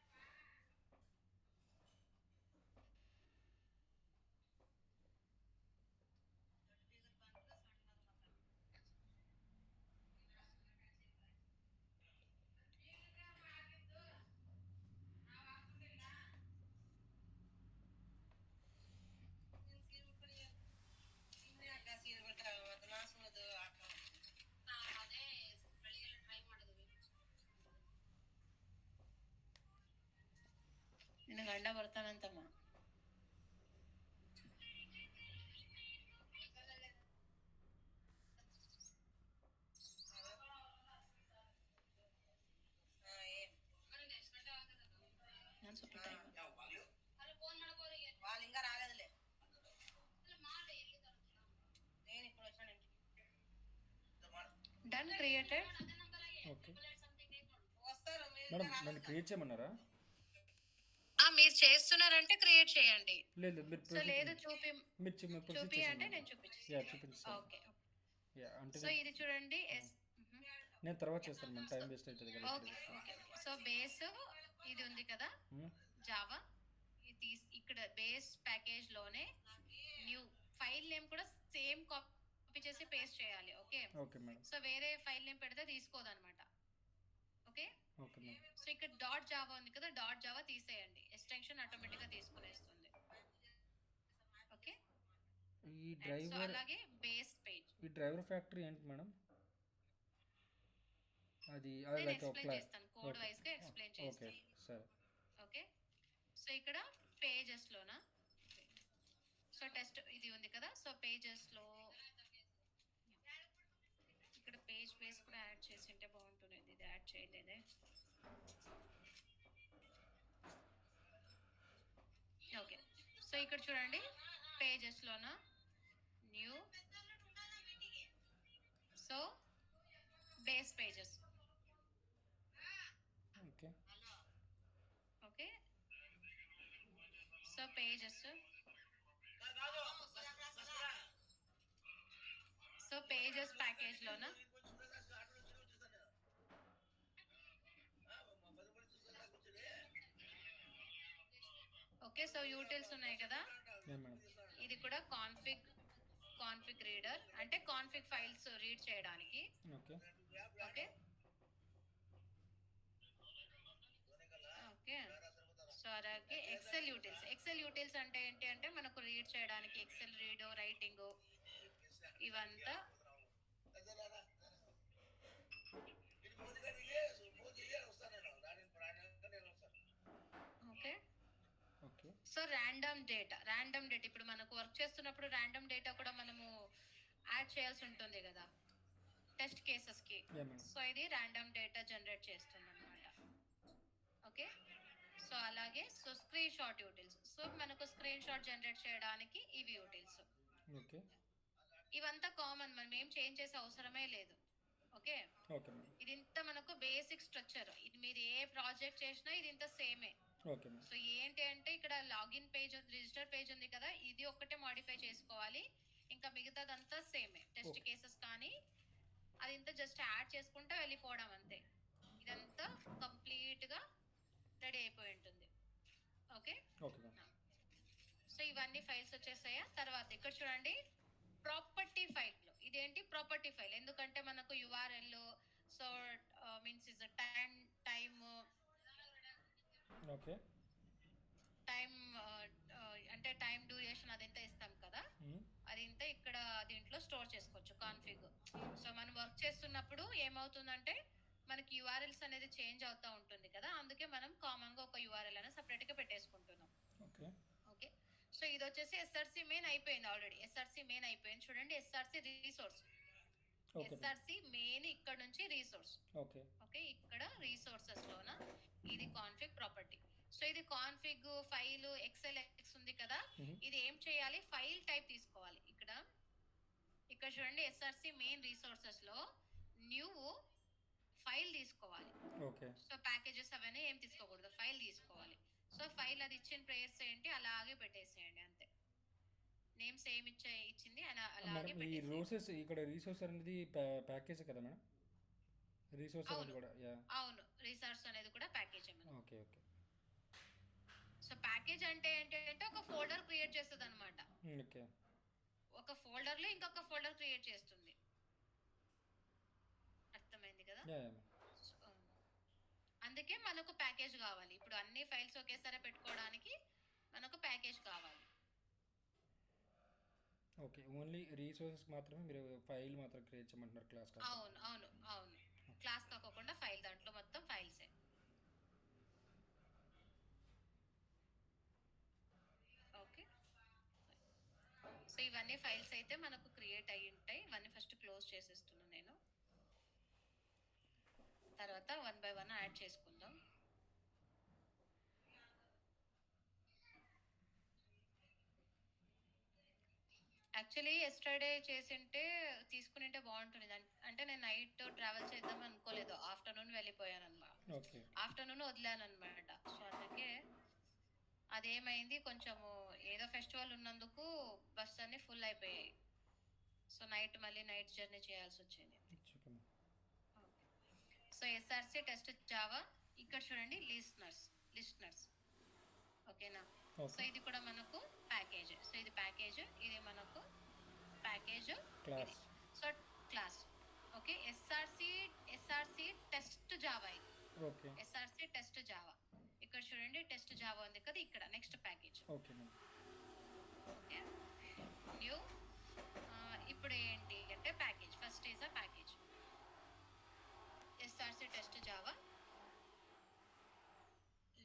ನಿನ್ನ ಗಂಡ ಬರ್ತಾನಂತಮ್ಮ. ನಾನು ಸ್ವಲ್ಪ time done created. Okay madam, నన్ను క్రియేట్ చేయమన్నారా? మీరు చేస్తున్నారంటే క్రియేట్ చేయండి. లేదు సో లేదు చూపి అంటే నేను చూపించాను. ఓకే యా అంటే సో ఇది చూడండి. నేను తర్వాత చేస్తాను మేడం, టైం వేస్ట్ అవుతుంది కదా. Okay okay. సో బేస్ ఇది ఉంది కదా జావా, ఇది ఇక్కడ బేస్ ప్యాకేజ్ లోనే న్యూ ఫైల్ నేమ్ కూడా సేమ్ కాపీ చేసి పేస్ట్ చేయాలి. Okay okay madam. సో వేరే ఫైల్ నేమ్ పెడితే తీసుకోదన్నమాట. Okay okay madam. సో ఇక్కడ డాట్ జావా ఉంది కదా, డాట్ జావా తీసేయండి, ఎక్స్టెన్షన్ ఆటోమేటిక్ గా తీసుకునేస్తుంది. ఓకే, ఈ డ్రైవర్ అలాగే బేస్ పేజ్, ఈ డ్రైవర్ ఫ్యాక్టరీ ఏంటి మేడం? అది నేను లైక్ ఎక్స్ప్లెయిన్ చేస్తాను, కోడ్ వైస్ గా ఎక్స్ప్లెయిన్ ఓకే చేస్తాను. సరే. ఓకే, సో ఇక్కడ పేజెస్ లోనా, సో టెస్ట్ ఇది ఉంది కదా, సో పేజెస్ లో ఇక్కడ పేజ్ బేస్ కూడా యాడ్ చేసి ఉంటే బాగుంటుంది, ఇది యాడ్ చేయలేదే. ఓకే, సో ఇక్కడ చూడండి పేజెస్ లోన new, so base pages. Okay okay, so pages, so pages package లోన ఓకే. సో యూటిల్స్ ఉన్నాయి కదా, ఇది కూడా కాన్ఫిగ్ రీడర్, అంటే కాన్ఫిగ్ ఫైల్స్ రీడ్ చేయడానికి. Okay okay okay. సో అలాగే ఎక్సెల్ యూటిల్స్ అంటే ఏంటి అంటే మనకు రీడ్ చేయడానికి, ఎక్సెల్ రీడ్ రైటింగ్ ఇవంతా. Okay okay so random data ఇప్పుడు మనకు వర్క్ చేస్తున్నప్పుడు ర్యాండమ్ డేటా కూడా మనము యాడ్ చేయాల్సి ఉంటుంది కదా టెస్ట్ కేసెస్ కి. Yeah, madam. సో ఇది ర్యాండమ్ డేటా జనరేట్ చేస్తుంది అనమాట. ఓకే, సో అలాగే సో స్క్రీన్ షాట్ యూటిల్స్. సో మనకు స్క్రీన్ షాట్ జనరేట్ చేయడానికి ఇవి యూటిల్స్. ఓకే ఇవంతా కామన్, మనం ఏం చేంజ్ చేసే అవసరమే లేదు. Okay, okay madam. ఇది ఇంత మనకు బేసిక్ స్ట్రక్చర్. ఇది మీరు ఏ ప్రాజెక్ట్ చేసినా ఇది ఇంత సేమే. Okay madam. సో ఏంటి అంటే ఇక్కడ లాగిన్ పేజ్, రిజిస్టర్ పేజ్ ఉంది కదా, ఇది ఒక్కటే మాడిఫై చేసుకోవాలి, ఇంకా మిగతాదంతా సేమే. Test Okay. కేసెస్ కానీ అది ఇంత జస్ట్ యాడ్ చేసుకుంటూ వెళ్ళిపోవడం అంతే. ఇదంతా కంప్లీట్ గా రెడీ అయిపోయి ఉంటుంది. Okay, okay madam. సో ఇవన్నీ ఫైల్స్ వచ్చేసాయా. తర్వాత ఇక్కడ చూడండి ప్రాపర్టీ ఫైల్ లో ఇదేంటి ప్రాపర్టీ ఫైల్, ఎందుకంటే మనకు URL so means is time okay అంటే టైం డ్యూరేషన్ అదంతా ఇస్తాం కదా, మ్మ్. అది ఇంత ఇక్కడ దీంట్లో స్టోర్ చేసుకోవచ్చు కాన్ఫిగ్. సో మనం వర్క్ చేస్తున్నప్పుడు ఏమవుతుందంటే మనకి యూఆర్ఎల్స్ అనేది చేంజ్ అవుతూ ఉంటుంది కదా, అందుకే మనం కామన్ గా ఒక యూఆర్ఎల్ అనేది సపరేట్ గా పెట్టేసుకుంటున్నాం. ఓకే ఓకే, సో ఇది వచ్చేసి ఎస్ఆర్సి మెయిన్ అయిపోయింది ఆల్రెడీ. ఎస్ఆర్సి మెయిన్ అయిపోయింది చూడండి. SRC resource, okay madam. SRC main ఇక్కడ నుంచి రీసోర్స్. ఓకే ఓకే, ఇక్కడ రీసోర్సెస్ లోన ఇది కాన్ఫిగ్ ప్రాపర్టీ. సో ఇది కాన్ఫిగ్ ఫైల్ ఎక్స్ఎల్ఎక్స్ ఉంది కదా, మ్మ్. ఇది ఏం చేయాలి ఫైల్ టైప్ తీసుకోవాలి. ఇక్కడ చూడండి ఎస్ఆర్సి మెయిన్ రీసోర్సెస్ లో న్యూ ఫైల్ తీసుకోవాలి. ఓకే సో ప్యాకేజెస్ అవన్నీ ఏం తీసుకోకూడదు, ఫైల్ తీసుకోవాలి. సో ఫైల్ అది ఇచ్చిన ప్రేయర్స్ ఏంటి అలాగే పెట్టేసేయండి అంతే. నేమ్స్ ఏమి ఇచ్చింది అలాగే మేడం ఈ పెట్టేసేయండి. రోసెస్ ఇక్కడ రీసోర్స్ అనేది ప్యాకేజ్ కదా మేడం? రీసోర్స్ అనేది అవును. కూడా యా అవును, రీసోర్స్ అనేది కూడా ప్యాకేజ్ ఏమన్నా. ఓకే ఓకే సో ప్యాకేజ్ అంటే ఏంటి అంటే ఒక ఫోల్డర్ క్రియేట్ చేస్తుంది అనమాట. ఓకే ఒక ఫోల్డర్ లో ఇంకొక ఫోల్డర్ క్రియేట్ చేస్తుంది. అర్థమైంది కదా. యా యా సో, అందుకే మనకు ప్యాకేజ్ కావాలి. ఇప్పుడు అన్ని ఫైల్స్ ఒకేసారి పెట్టుకోవడానికి మనకు ప్యాకేజ్ కావాలి. ఓకే ఓన్లీ రీసోర్సెస్ మాత్రమే మీరు ఫైల్ మాత్రం క్రియేట్ చేయమంటున్నారు క్లాస్ కాదు? అవును అవును అవును, క్లాస్ కాకుండా ఫైల్, దాంట్లో మొత్తం ఫైల్సే. ఓకే, సో ఇవన్నీ ఫైల్స్ అయితే మనకు క్రియేట్ అయ్యి ఉంటాయి. ఇవన్నీ ఫస్ట్ క్లోజ్ చేసేస్తున్నాను నేను, తర్వాత 1 by 1 యాడ్ చేసుకుందాం. యాక్చువల్లీ ఎస్టర్డే చేసింటే తీసుకునింటే బాగుంటుంది. అంటే నేను నైట్ ట్రావెల్ చేద్దాం అనుకోలేదు, ఆఫ్టర్నూన్ వెళ్ళిపోయాను అనమాట. ఓకే ఆఫ్టర్నూన్ వదిలాను అనమాట. సో అందుకే అదేమైంది, కొంచెము ఏదో ఫెస్టివల్ ఉన్నందుకు బస్ అన్ని ఫుల్ అయిపోయాయి. సో మళ్ళీ నైట్ జర్నీ చేయాల్సి వచ్చింది. Okay madam. So SRC test Java ఇక్కడ చూడండి లిస్నర్స్ ఓకేనా. సో ఓకే ఇది కూడా మనకు ప్యాకేజ్. సో ఇది ప్యాకేజ్, ఇది మనకు package class so class. Okay, SRC test Java, ఇది ఓకే ఎస్ఆర్సి టెస్ట్ జావా. ఇక్కడ చూడండి టెస్ట్ జావా ఉంది కదా, ఇక్కడ next package. Okay madam. Okay, new ఇప్పుడు ఏంటి అంటే package, first is a package SRC test Java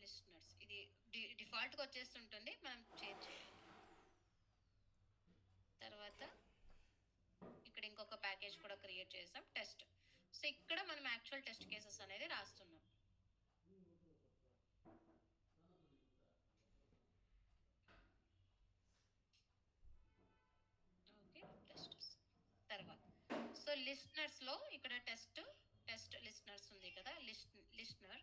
listeners. ఇది డిఫాల్ట్ గా వచ్చేస్తుంటుంది, మనం చేంజ్ చేయాలి. తర్వాత ఇక్కడ ఇంకొక ప్యాకేజ్ కూడా క్రియేట్ చేసాం టెస్ట్. సో ఇక్కడ మనం యాక్చువల్ టెస్ట్ కేసెస్ అనేది రాస్తున్నాం. ఓకే, టెస్ట్ తర్వాత సో లిస్నర్స్ లో ఇక్కడ టెస్ట్ లిస్నర్స్ ఉంది కదా, లిస్నర్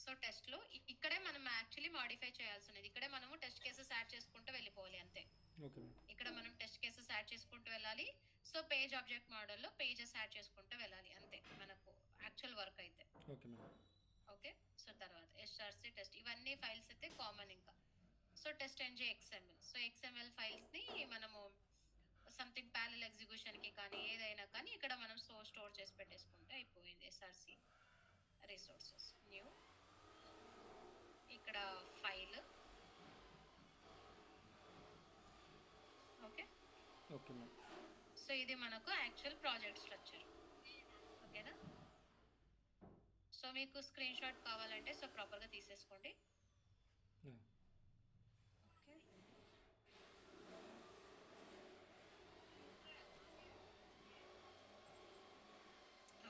సో టెస్ట్ లో ఇక్కడే మనం యాక్చువల్లీ మాడిఫై చేయాల్సినది. ఇక్కడే మనము టెస్ట్ కేసెస్ యాడ్ చేసుకుంటూ వెళ్ళిపోవాలి అంతే. Okay madam. ఇక్కడ మనం టెస్ట్ కేసెస్ యాడ్ చేసుకుంటూ వెళ్ళాలి. సో పేజ్ ఆబ్జెక్ట్ మోడల్లో పేజెస్ యాడ్ చేసుకుంటూ వెళ్ళాలి అంతే మనకు యాక్చువల్ వర్క్ అయితే. Okay madam. ఓకే, సో తర్వాత ఎస్ఆర్సి టెస్ట్, ఇవన్నీ ఫైల్స్ అయితే కామన్. ఇంకా so test NJ XML. So XML files ని మనము సంథింగ్ ప్యారలల్ ఎగ్జిక్యూషన్ కి కానీ ఏదైనా కానీ ఇక్కడ మనం స్టోర్ చేసి పెట్టేసుకుంటే అయిపోయింది. ఎస్ఆర్సి రిసోర్సెస్ న్యూ, ఇక్కడ ఫైల్ ఓకే మ్యామ్. సో ఇది మనకు యాక్చువల్ ప్రాజెక్ట్ స్ట్రక్చర్. ఓకేనా? సో మీకు స్క్రీన్ షాట్ కావాలంటే సో ప్రాపర్గా తీసేసుకోండి. Yeah.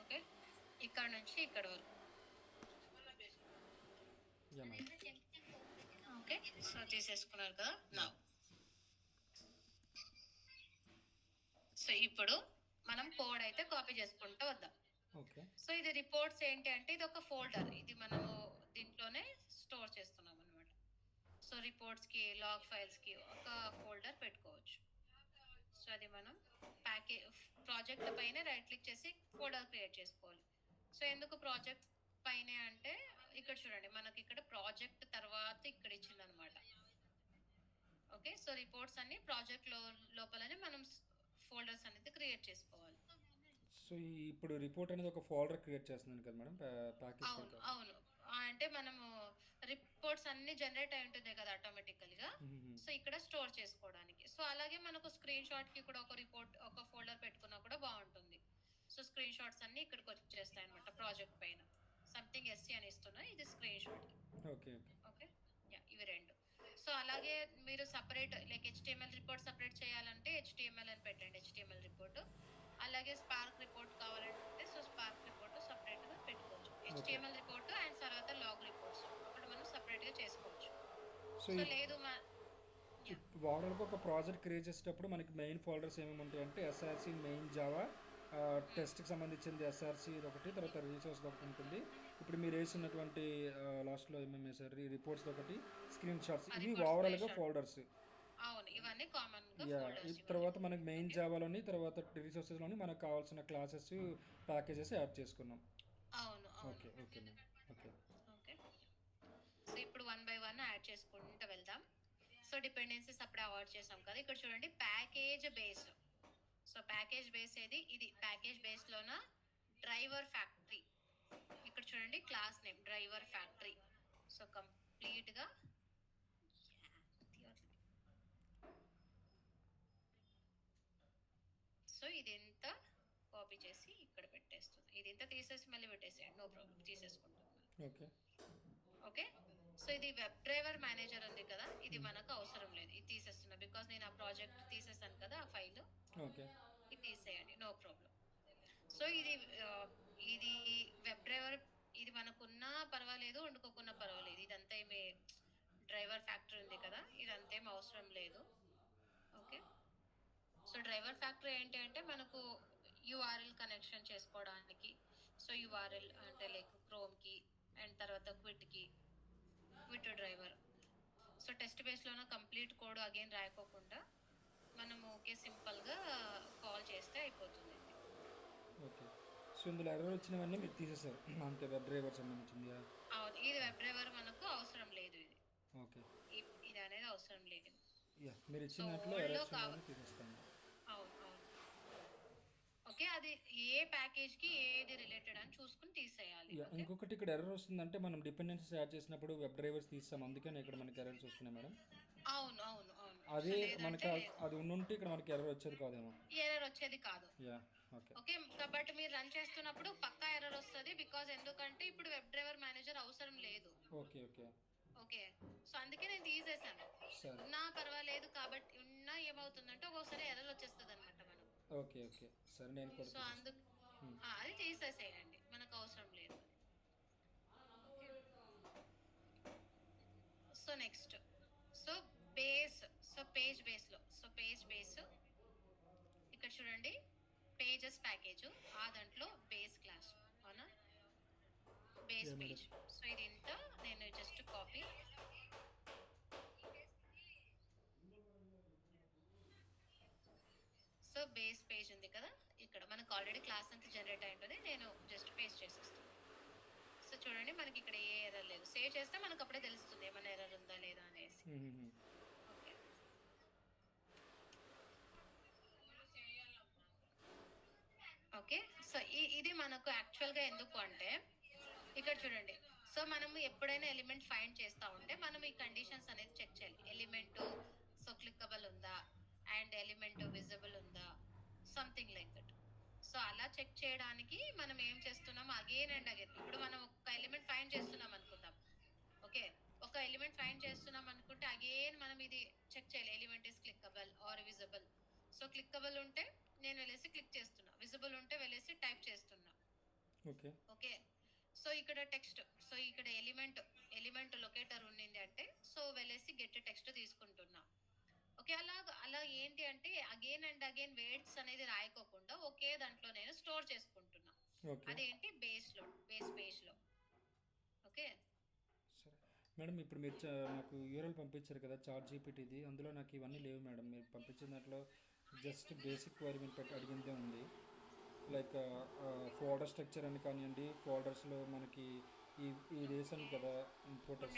ఓకే, ఓకే, ఇక్కడ నుంచి ఇక్కడ వరకు. Yeah, ma'am. ఓకే, సో తీసేసుకున్నారు కదా. నా సో ఇప్పుడు మనం కోడ్ అయితే కాపీ చేసుకుంటూ వద్దాం. ఓకే. సో ఇది రిపోర్ట్స్ ఏంటి అంటే ఇది ఒక ఫోల్డర్, ఇది మనము దీంట్లోనే స్టోర్ చేస్తున్నాం అనమాట. సో రిపోర్ట్స్కి లాగ్ ఫైల్స్కి ఒక ఫోల్డర్ పెట్టుకోవచ్చు. సో అది మనం ప్రాజెక్ట్ పైన రైట్ క్లిక్ చేసి ఫోల్డర్ క్రియేట్ చేసుకోవాలి. సో ఎందుకు ప్రాజెక్ట్ పైన అంటే ఇక్కడ చూడండి మనకి ఇక్కడ ప్రాజెక్ట్ తర్వాత ఇక్కడ ఇచ్చిందనమాట. ఓకే, సో రిపోర్ట్స్ అన్ని ప్రాజెక్ట్ లోపలనే మనం ఫోల్డర్స్ అనేది క్రియేట్ చేసుకోవాలి. సో ఇప్పుడు రిపోర్ట్ అనేది ఒక ఫోల్డర్ క్రియేట్ చేస్తున్నాను కదా మేడం, ప్యాకేజ్. అవును, అవును. అంటే మనము రిపోర్ట్స్ అన్ని జనరేట్ అయి ఉంటుంది కదా ఆటోమేటికల్గా. సో ఇక్కడ స్టోర్ చేసుకోవడానికి. సో అలాగే మనకు స్క్రీన్ షాట్ కి కూడా ఒక రిపోర్ట్ ఒక ఫోల్డర్ పెట్టుకున్నా కూడా బాగుంటుంది. సో స్క్రీన్ షాట్స్ అన్ని ఇక్కడికి వచ్చేస్తాయి అనమాట. ప్రాజెక్ట్ పైన సంథింగ్ ఎస్సీ అని ఇస్తున్నా, ఇది స్క్రీన్ షాట్. ఓకే. ఓకే, ఇవి రెండు. సో అలాగే మీరు separate like HTML report separate చేయాలంటే హెచ్టిఎంఎల్ అని పెట్టండి, హెచ్టిఎంఎల్ రిపోర్ట్. అలాగే స్పార్క్ రిపోర్ట్ కావాలంటే సో స్పార్క్ రిపోర్ట్ సపరేట్ గా పెట్టుకోవచ్చు. హెచ్టిఎంఎల్ రిపోర్ట్ అండ్ తర్వాత లాగ్ రిపోర్ట్స్ అప్పుడు మనం సపరేట్ గా చేసుకోవచ్చు. సో సో లేదు ఓవరాల్గా ఒక ప్రాజెక్ట్ క్రియేట్ చేసేటప్పుడు మనకి మెయిన్ ఫోల్డర్స్ ఏమేమి ఉంటాయంటే ఎస్ఆర్సి, మెయిన్ జావా, టెస్ట్కి సంబంధించింది ఎస్ఆర్సి ఒకటి, తర్వాత రీసోర్స్ ఒకటి ఉంటుంది. ఇప్పుడు మీరు వేసినటువంటి లాస్ట్లో ఏమేమి వేసారు, రిపోర్ట్స్ ఒకటి, స్క్రీన్ షాట్స్, ఇవి ఓవరాల్గా ఫోల్డర్స్. అవును, ఇవన్నీ కామన్ గా యా. ఫోల్డర్స్. తర్వాత మనకి మెయిన్ జావాలోని తర్వాత రిసోర్సెస్లోని మనకు కావాల్సిన క్లాసెస్, ప్యాకేజెస్ యాడ్ చేసుకున్నాం. అవును, అవును. Okay. Okay ma'am. Okay. Okay, so ఇప్పుడు 1 by 1 యాడ్ చేసుకుంటూ వెళ్దాం. సో డిపెండెన్సీస్ అప్పుడే అవాయిడ్ చేసాం కదా. ఇక్కడ చూడండి package base. So package base ఏది, ఇది ప్యాకేజ్ బేస్ లోన డ్రైవర్ ఫ్యాక్టరీ. ఇక్కడ చూడండి class name driver factory. So complete గా సో ఇది ఎంత కాపీ చేసి ఇక్కడ పెట్టేస్తుంది. ఇది ఎంత తీసేసి మళ్ళీ పెట్టేసేయండి, నో ప్రాబ్లం, తీసేసుకుంటాం. ఓకే. ఓకే, సో ఇది వెబ్ డ్రైవర్ మేనేజర్ ఉంది కదా, ఇది మనకు అవసరం లేదు, ఇది తీసేస్తున్నా బికాస్ నేను ఆ ప్రాజెక్ట్ తీసేసాను కదా ఆ ఫైల్. ఓకే. ఇది తీసేయండి, నో ప్రాబ్లం. సో ఇది వెబ్ డ్రైవర్, ఇది మనకున్నా పర్వాలేదు, వండుకోకున్నా పర్వాలేదు. ఇదంతా ఏమి డ్రైవర్ ఫ్యాక్టరీ ఉంది కదా, ఇదంతా ఏమి అవసరం లేదు. ఓకే, సో డ్రైవర్ ఫ్యాక్టరీ ఏంటి అంటే మనకు యూఆర్ఎల్ కనెక్షన్ చేసుకోవడానికి. సో యూఆర్ఎల్ అంటే లైక్ క్రోమ్కి అండ్ తర్వాత క్విట్ డ్రైవర్. సో టెస్ట్ బేస్లోన కంప్లీట్ కోడ్ అగైన్ రాయకోకుండా మనము ఓకే సింపుల్గా కాల్ చేస్తే అయిపోతుంది. ఓకే. సో ఇందులో ఎర్రర్ వచ్చినవన్నీ మీరు తీసేసారు అంటే వెబ్ డ్రైవర్ సంబంధించింది. అవును, ఇది వెబ్ డ్రైవర్ మనకు అవసరం లేదు, ఇది ఓకే. ఇది అనేది అవసరం లేదు. యా, మీరు ఇచ్చిన దాంట్లో ఎర్రర్స్ ఉన్నాయని తీసేస్తాను. అవును, అవును. ఓకే, అది ఏ ప్యాకేజ్ కి ఏది రిలేటెడ్ అని చూసుకుని తీసేయాలి. యా, ఇంకొకటి ఇక్కడ ఎర్రర్ వస్తుందంటే మనం డిపెండెన్సీస్ యాడ్ చేసినప్పుడు వెబ్ డ్రైవర్స్ తీస్తాం, అందుకని ఇక్కడ మనకి ఎర్రర్స్ వస్తున్నాయి మేడం. అవును, అవును, అవును. అదే మనకి అది ఉండుంటే ఇక్కడ మనకి ఎర్రర్ వచ్చేది కాదేమో. ఎర్రర్ వచ్చేది కాదు. యా. ఓకే. ఓకే, బట్ మీరు రన్ చేస్తున్నప్పుడు పక్కా ఎర్రర్ వస్తుంది బికాజ్ ఎందుకంటే ఇప్పుడు వెబ్ డ్రైవర్ మేనేజర్ అవసరం లేదు. ఓకే. ఓకే. ఓకే, సో అందుకే నేను తీసేసాను. సరే. ఉన్నా పర్వాలేదు కాబట్టి ఉన్నా ఏమవుతుందంటే ఒక్కోసారి ఎర్రర్ వచ్చేస్తుంది అనమాట మనం. ఓకే. ఓకే. సరే, నేను కూడా సో అందుకు అది తీసేసేయండి, మనకు అవసరం లేదు. So next so base, so page బేస్లో ఇక్కడ చూడండి పేజెస్ ప్యాకేజ్, ఆ దాంట్లో బేస్ క్లాస్ అవునా, బేస్ పేజ్. సో ఇది ఇంత నేను just copy. So base page ఉంది కదా, ఇక్కడ మనకు ఆల్రెడీ క్లాస్ అంతా జనరేట్ అయి ఉంటుంది, నేను జస్ట్ పేస్ట్ చేసేస్తాను. సో చూడండి మనకి ఇక్కడ ఏ ఎర్రర్ లేదు. సేవ్ చేస్తే మనకు అప్పుడే తెలుస్తుంది ఏమైనా ఎర్రర్ ఉందా లేదా అనేసి. Okay, okay. సో ఇది మనకు యాక్చువల్గా ఎందుకు అంటే ఇక్కడ చూడండి, సో మనము ఎప్పుడైనా ఎలిమెంట్ ఫైండ్ చేస్తూ ఉంటే మనం ఈ కండిషన్స్ అనేది చెక్ చేయాలి. ఎలిమెంట్ సో క్లిక్కబుల్ ఉందా and element visible something like that. So అలా చెక్ చేయడానికి మనం ఏం చేస్తున్నాం, అగైన్ అండ్ అగైన్. ఇప్పుడు మనం ఒక ఎలిమెంట్ ఫైండ్ చేస్తున్నాం అనుకుందాం, ఓకే, ఒక ఎలిమెంట్ ఫైండ్ చేస్తున్నాం అనుకుంటే అగైన్ మనం ఇది చెక్ చేయాలి, element is clickable or visible. So clickable ఉంటే నేను వెళ్ళేసి క్లిక్ చేస్తున్నా, విజిబుల్ ఉంటే వెళ్ళేసి టైప్ చేస్తున్నా. ఓకే ఓకే, సో ఇక్కడ టెక్స్ట్, సో ఇక్కడ ఎలిమెంట్ లొకేటర్ ఉండింది అంటే సో వెళ్ళేసి గెట్ టెక్స్ట్ తీసుకుంటున్నా. ఓకే, అలా ఏంటి అంటే అగైన్ అండ్ అగైన్ వేట్స్ అనేది రాయకోకుండా ఒకే దాంట్లో నేను స్టోర్ చేసుకుంటున్నా. ఓకే అదేంటి బేస్ పేజ్ లో. ఓకే సరే మేడం, ఇప్పుడు మీరు నాకు యూఆర్ఎల్ పంపించారు కదా చాట్ జీపీటీది, అందులో నాకు ఇవన్నీ లేవు మేడం. మీరు పంపించిన దాంట్లో జస్ట్ బేసిక్ క్వైరీ మీరు పెట్టి అడిగిందే ఉంది. లైక్ ఫోల్డర్ స్ట్రక్చర్ అని కానివ్వండి, ఫోల్డర్స్లో మనకి ఈ వేసాను కదా ఇంపోర్టర్స్.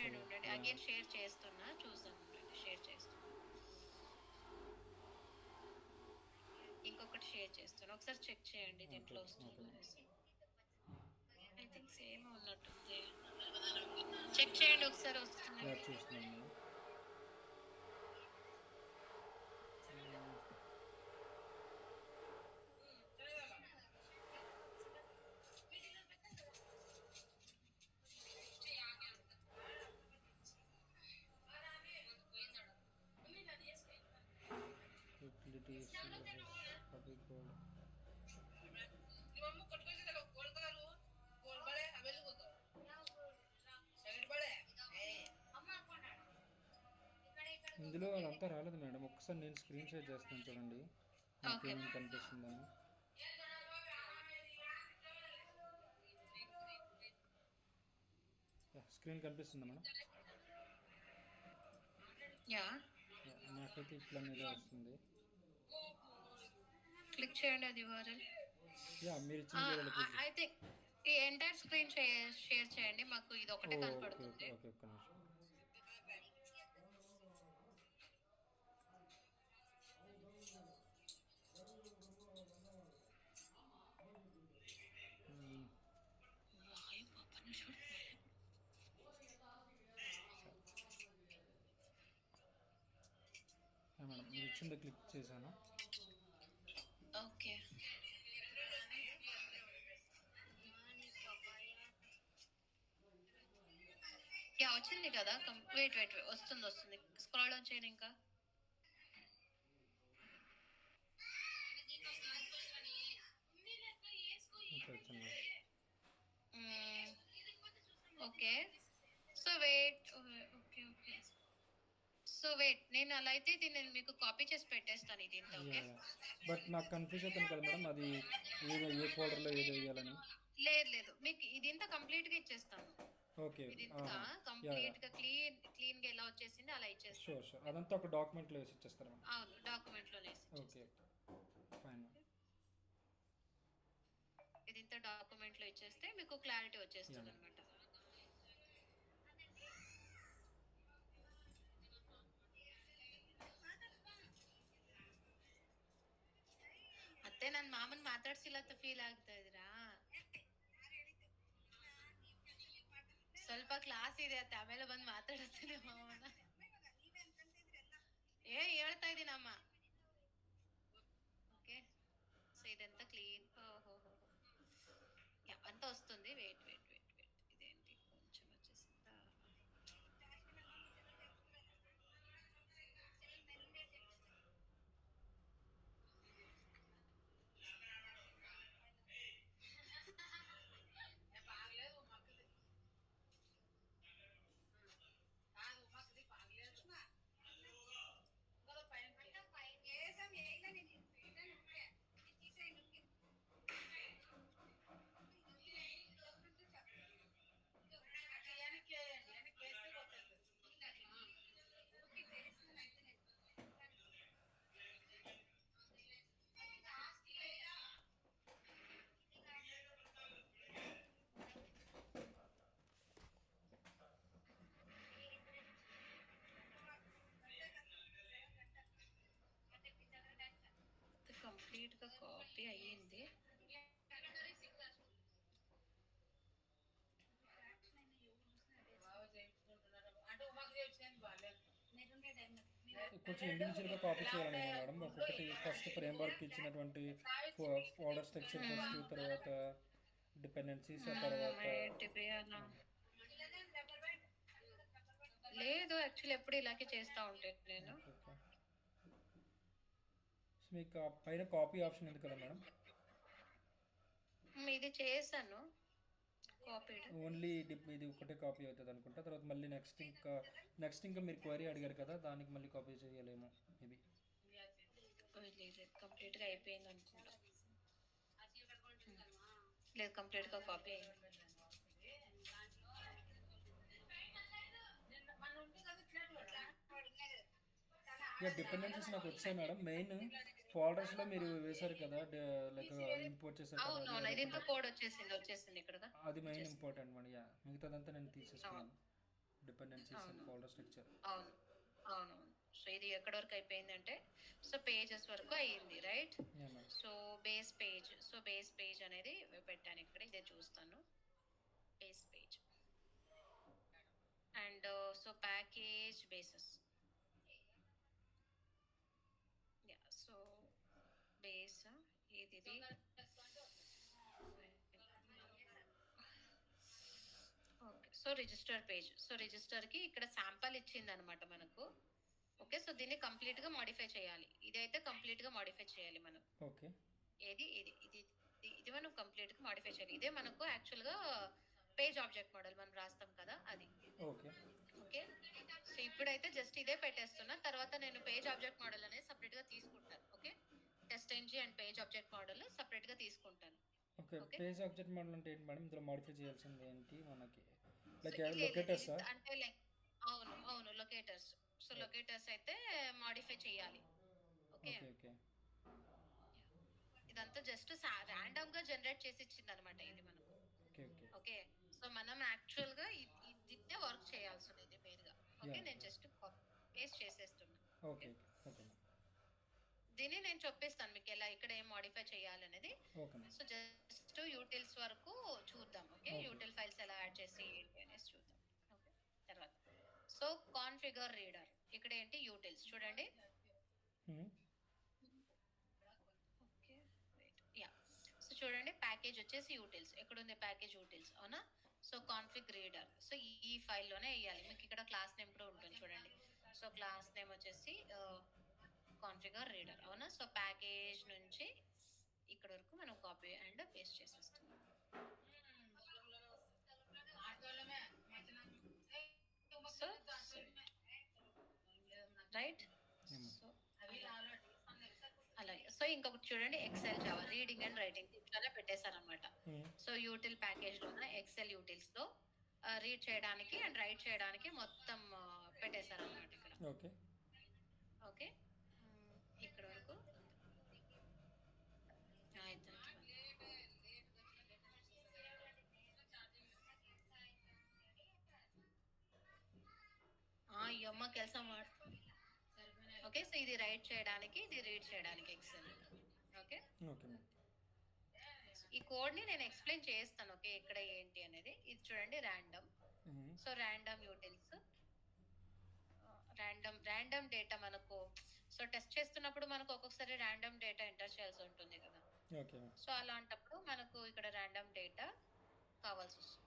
అగైన్ షేర్ చేస్తున్నా, చూసాను, షేర్ చేస్తున్నా. ఇంకొకటి షేర్ చేస్తాను, ఒకసారి చెక్ చేయండి దీంట్లో వస్తుంది. ఐ థింక్ సేమ్ ఉన్నట్టుంది, చెక్ చేయండి ఒకసారి వస్తుంది. చూస్తున్నాను మేడం. యూటిలిటీస్ పబ్లిక్ కోడ్ ఇందులో అదంతా రాలేదు మేడం. ఒకసారి నేను స్క్రీన్ షేర్ చేస్తాను చూడండి, నాకు ఏమేమి కనిపిస్తుందని. స్క్రీన్ కనిపిస్తుందా మేడం? నాకైతే ఇట్లా మీద వస్తుంది. క్లిక్ చేయండి అది URL. మీరు ఇచ్చిన అయితే ఈ ఎంటైర్ స్క్రీన్ షేర్ చేయండి, మాకు ఇది ఒకటే కనపడుతుంది. ఓకే ఒక్క నిమిషం. మేడం మీరు ఇచ్చింది క్లిక్ చేశాను. ఓకే, యా వచ్చింది కదా. వెయిట్ వస్తుంది, స్క్రోల్ డౌన్ చేయండి. ఇంకా ఓకే, సో వెయిట్, నేను అలా అయితే దీన్ని మీకు కాపీ చేసి పెట్టేస్తాను ఇది. ఓకే, బట్ నాకు కన్ఫ్యూజ్ అవుతుంది కదా మేడం, అది ఏ ఫోల్డర్లో ఏది వేయాలని. లేదు, మీకు ఇది ఇంత కంప్లీట్ గా ఇచ్చేస్తాను. ఓకే, ఇది ఇంత కంప్లీట్ గా క్లీన్ గా ఎలా వచ్చేసింది అలా ఇచ్చేస్తాను. షూర్ అదంతా ఒక డాక్యుమెంట్ లో వేసి ఇచ్చేస్తారు మేడం. అవును, డాక్యుమెంట్ లో వేసి. Okay fine. ఇది ఇంత డాక్యుమెంట్ లో ఇచ్చేస్తే మీకు క్లారిటీ వచ్చేస్తుంది అన్నమాట. ಅತ್ತೆ ನನ್ನ ಮಾಮನ್ ಮಾತಾಡ್ಸಿಲ್ಲ ಅಂತ ಫೀಲ್ ಆಗ್ತಾ ಇದ್ರಾ? ಸ್ವಲ್ಪ ಕ್ಲಾಸ್ ಇದೆ ಅತ್ತೆ, ಆಮೇಲೆ ಬಂದು ಮಾತಾಡಿಸ್ತೀನಿ ಮಾಮನ. ಹೇಳ್ತಾ ಇದೀನಮ್ಮ. ఓకే, సో ఇదంతా క్లీన్ అంతా వస్తుంది. వెయిట్ ఇదేంటి కొంచెం వచ్చేసిందా? కంప్లీట్ గా కాపీ అయ్యింది. అంటే ఉమాకు చేయించినది బాగాలేదు. కొంచెం ఇండివిజువల్గా కాపీ చేయాలనేమో మేడం. ఒక్కొక్కటి ఫస్ట్ ఫ్రేమ్ వర్క్ ఇచ్చినటువంటి ఫోల్డర్ స్ట్రక్చర్ ఫస్ట్, తర్వాత డిపెండెన్సీస్, ఆ తర్వాత ఏంటివి అలా లేదు, యాక్చువల్లీ ఎప్పుడు ఇలాగే చేస్తూ ఉంటాను నేను. ఓకే. సో మీకు ఆ పైన కాపీ ఆప్షన్ ఉంది కదా మేడం, ఇది చేశాను కాపీ. ఓన్లీ ఇది ఒకటే కాపీ అవుతుంది అనుకుంటా. తర్వాత మళ్ళీ నెక్స్ట్ ఇంకా మీరు క్వరీ అడిగారు కదా, దానికి మళ్ళీ కాపీ చేయాలేమో మేబీ. లేదు, కంప్లీట్గా అయిపోయింది అనుకుంటా. లేదు, కంప్లీట్గా కాపీ అయింది. ఇక డిపెండెన్సీస్ నాకు వచ్చాయి మేడం. మెయిన్ ఫోల్డర్స్లో మీరు వేశారు కదా, లైక్ ఇంపోర్ట్ చేశారు కదా, అవునవును, ఇది ఇంకా కోడ్ వచ్చేసింది ఇక్కడ. అది మెయిన్ ఇంపార్టెంట్ మేడం. యా, మిగతాదంతా నేను తీసేసుకున్నాను. Dependencies and folder structure. అవును అవునవును. సో ఇది ఎక్కడ వరకు అయిపోయిందంటే, సో పేజెస్ వరకు అయ్యింది, రైట్. సో బేస్ పేజ్ అనేది పెట్టాను ఇక్కడ, ఇదే చూస్తాను. Base page and so package bases. So base ఇది ఓకే. సో రిజిస్టర్కి ఇక్కడ శాంపల్ ఇచ్చింది అనమాట మనకు. ఓకే, సో దీన్ని కంప్లీట్గా మాడిఫై చేయాలి. ఇదైతే కంప్లీట్గా మాడిఫై చేయాలి మనం. ఓకే. ఇది ఇది ఇది ఇది మనం కంప్లీట్గా మాడిఫై చేయాలి. ఇదే మనకు యాక్చువల్గా పేజ్ ఆబ్జెక్ట్ మోడల్ మనం రాస్తాం కదా, అది. ఓకే. ఓకే, సో ఇప్పుడైతే జస్ట్ ఇదే పెట్టేస్తున్నా. తర్వాత నేను పేజ్ ఆబ్జెక్ట్ మోడల్ అనేది సపరేట్గా తీసుకుంటాను. Okay, TestNG and page object model సపరేట్గా తీసుకుంటాను. ఓకే, పేజ్ ఆబ్జెక్ట్ మోడల్ అంటే ఏంటి మేడం? ఇందులో మాడిఫై చేయాల్సింది ఏంటి మనకి? లైక్ లొకేటర్స్ అంటే లైక్ అవును లొకేటర్స్. సో లొకేటర్స్ అయితే మాడిఫై చేయాలి. Okay okay. ఇదంతా జస్ట్ ర్యాండమ్ గా జనరేట్ చేసి ఇచ్చింది అనమాట ఇది మనకు. ఓకే, సో మనం యాక్చువల్ గా ఇదే వర్క్ చేయాల్సి ఉంది పేరుగా. ఓకే, నేను జస్ట్ పేస్ట్ చేసేస్తున్నా. ఓకే. దీన్ని నేను చెప్పేస్తాను మీకు ఎలా ఇక్కడ ఏం మాడిఫై చేయాలనేది. సో జస్ట్ యూటిల్స్ వరకు చూద్దాం. ఓకే, యూటిల్ ఫైల్స్ ఎలా యాడ్ చేసి ఏంటి అనేసి చూద్దాం. ఓకే, తర్వాత సో కాన్ఫిగర్ రీడర్ ఇక్కడ ఏంటి యూటిల్స్ చూడండి. ఓకే, యా, సో చూడండి ప్యాకేజ్ వచ్చేసి యూటిల్స్. ఎక్కడ ఉంది ప్యాకేజ్ యూటిల్స్, అవునా. సో కాన్ఫిగ్ రీడర్, సో ఈ ఫైల్లోనే వేయాలి. మీకు ఇక్కడ క్లాస్ నేమ్ కూడా ఉంటుంది చూడండి. సో క్లాస్ నేమ్ వచ్చేసి కాన్ఫిగర్ రీడర్, అవునా. సో ప్యాకేజ్ నుంచి ఇక్కడ వరకు మనం కాపీ అండ్ పేస్ట్ చేసేస్తున్నాం. సో రైట్, సో అలాగే. సో ఇంకొకటి చూడండి, Excel Java reading and writing ఇట్లానే పెట్టేశారు అనమాట. సో యూటిల్ ప్యాకేజ్ లో ఎక్సెల్ యూటిల్స్ లో రీడ్ చేయడానికి అండ్ రైట్ చేయడానికి మొత్తం పెట్టేశారు అనమాట ఇక్కడ. ఓకే. ఓకే, ఇక్కడ వరకు అమ్మ ಕೆಲಸ ಮಾಡ್ತೀನಿ. ఓకే, సో ఇది రైట్ చేయడానికి, ఇది రీడ్ చేయడానికి ఎక్సెల్. ఓకే, ఈ కోడ్ ని నేను ఎక్స్ప్లెయిన్ చేస్తాను. ఓకే, ఇక్కడ ఏంటి అనేది ఇది చూడండి, random. So random యూటిల్స్, random data మనకు. సో టెస్ట్ చేస్తున్నప్పుడు మనకు ఒక్కొక్కసారి ర్యాండమ్ డేటా ఎంటర్ చేయాల్సి ఉంటుంది కదా. సో అలాంటప్పుడు మనకు ఇక్కడ ర్యాండమ్ డేటా కావాల్సి వస్తుంది.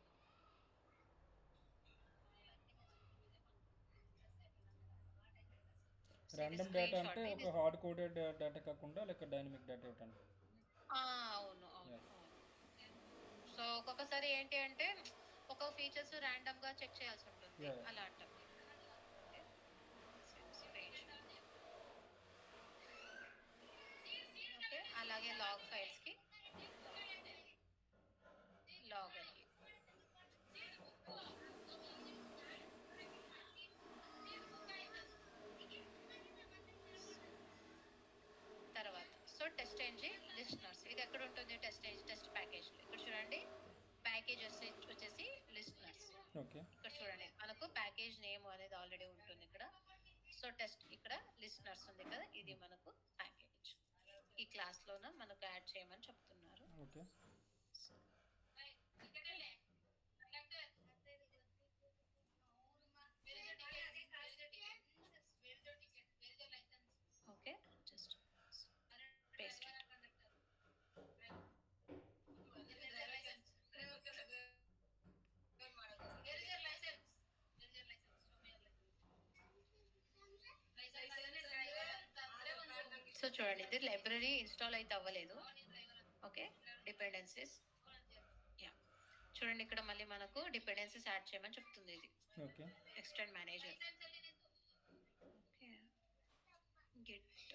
ర్యాండమ్ డేటా అంటే ఒక హార్డ్ కోడెడ్ డేటా కాకుండా లైక్ డైనమిక్ డేటా ఇవ్వడానికి. అవును. సో ఒక్కొక్కసారి ఏంటి అంటే ఒక్కొక్క ఫీచర్స్ ర్యాండమ్ గా చెక్ చేయాల్సి ఉంటుంది అలాంటప్పుడు. ఓకే, అలాగే లాగ్ ఫైల్స్ కి లాగర్ కి తర్వాత. సో టెస్ట్ ఎన్జీ లిస్టనర్స్ ఇది ఎక్కడ ఉంటుంది? టెస్ట్ ప్యాకేజ్ ఇక్కడ చూడండి. ప్యాకేజ్ వచ్చేసి లిస్టనర్స్. ఇక్కడ చూడండి మనకు ప్యాకేజ్ నేమ్ అనేది ఆల్రెడీ ఉంటుంది ఇక్కడ. సో టెస్ట్ ఇక్కడ లిస్టనర్స్ ఉంది కదా, ఇది మనకు ప్యాకేజ్. ఈ క్లాస్ లోన మనకు యాడ్ చేయమని చెప్తున్నారు. ఓకే, సో చూడండి, ఇది లైబ్రరీ ఇన్స్టాల్ అయితే అవ్వలేదు. Okay, dependencies. యా, చూడండి ఇక్కడ మళ్ళీ మనకు డిపెండెన్సీస్ యాడ్ చేయమని చెప్తుంది ఇది. Okay extent manager. Okay, Git.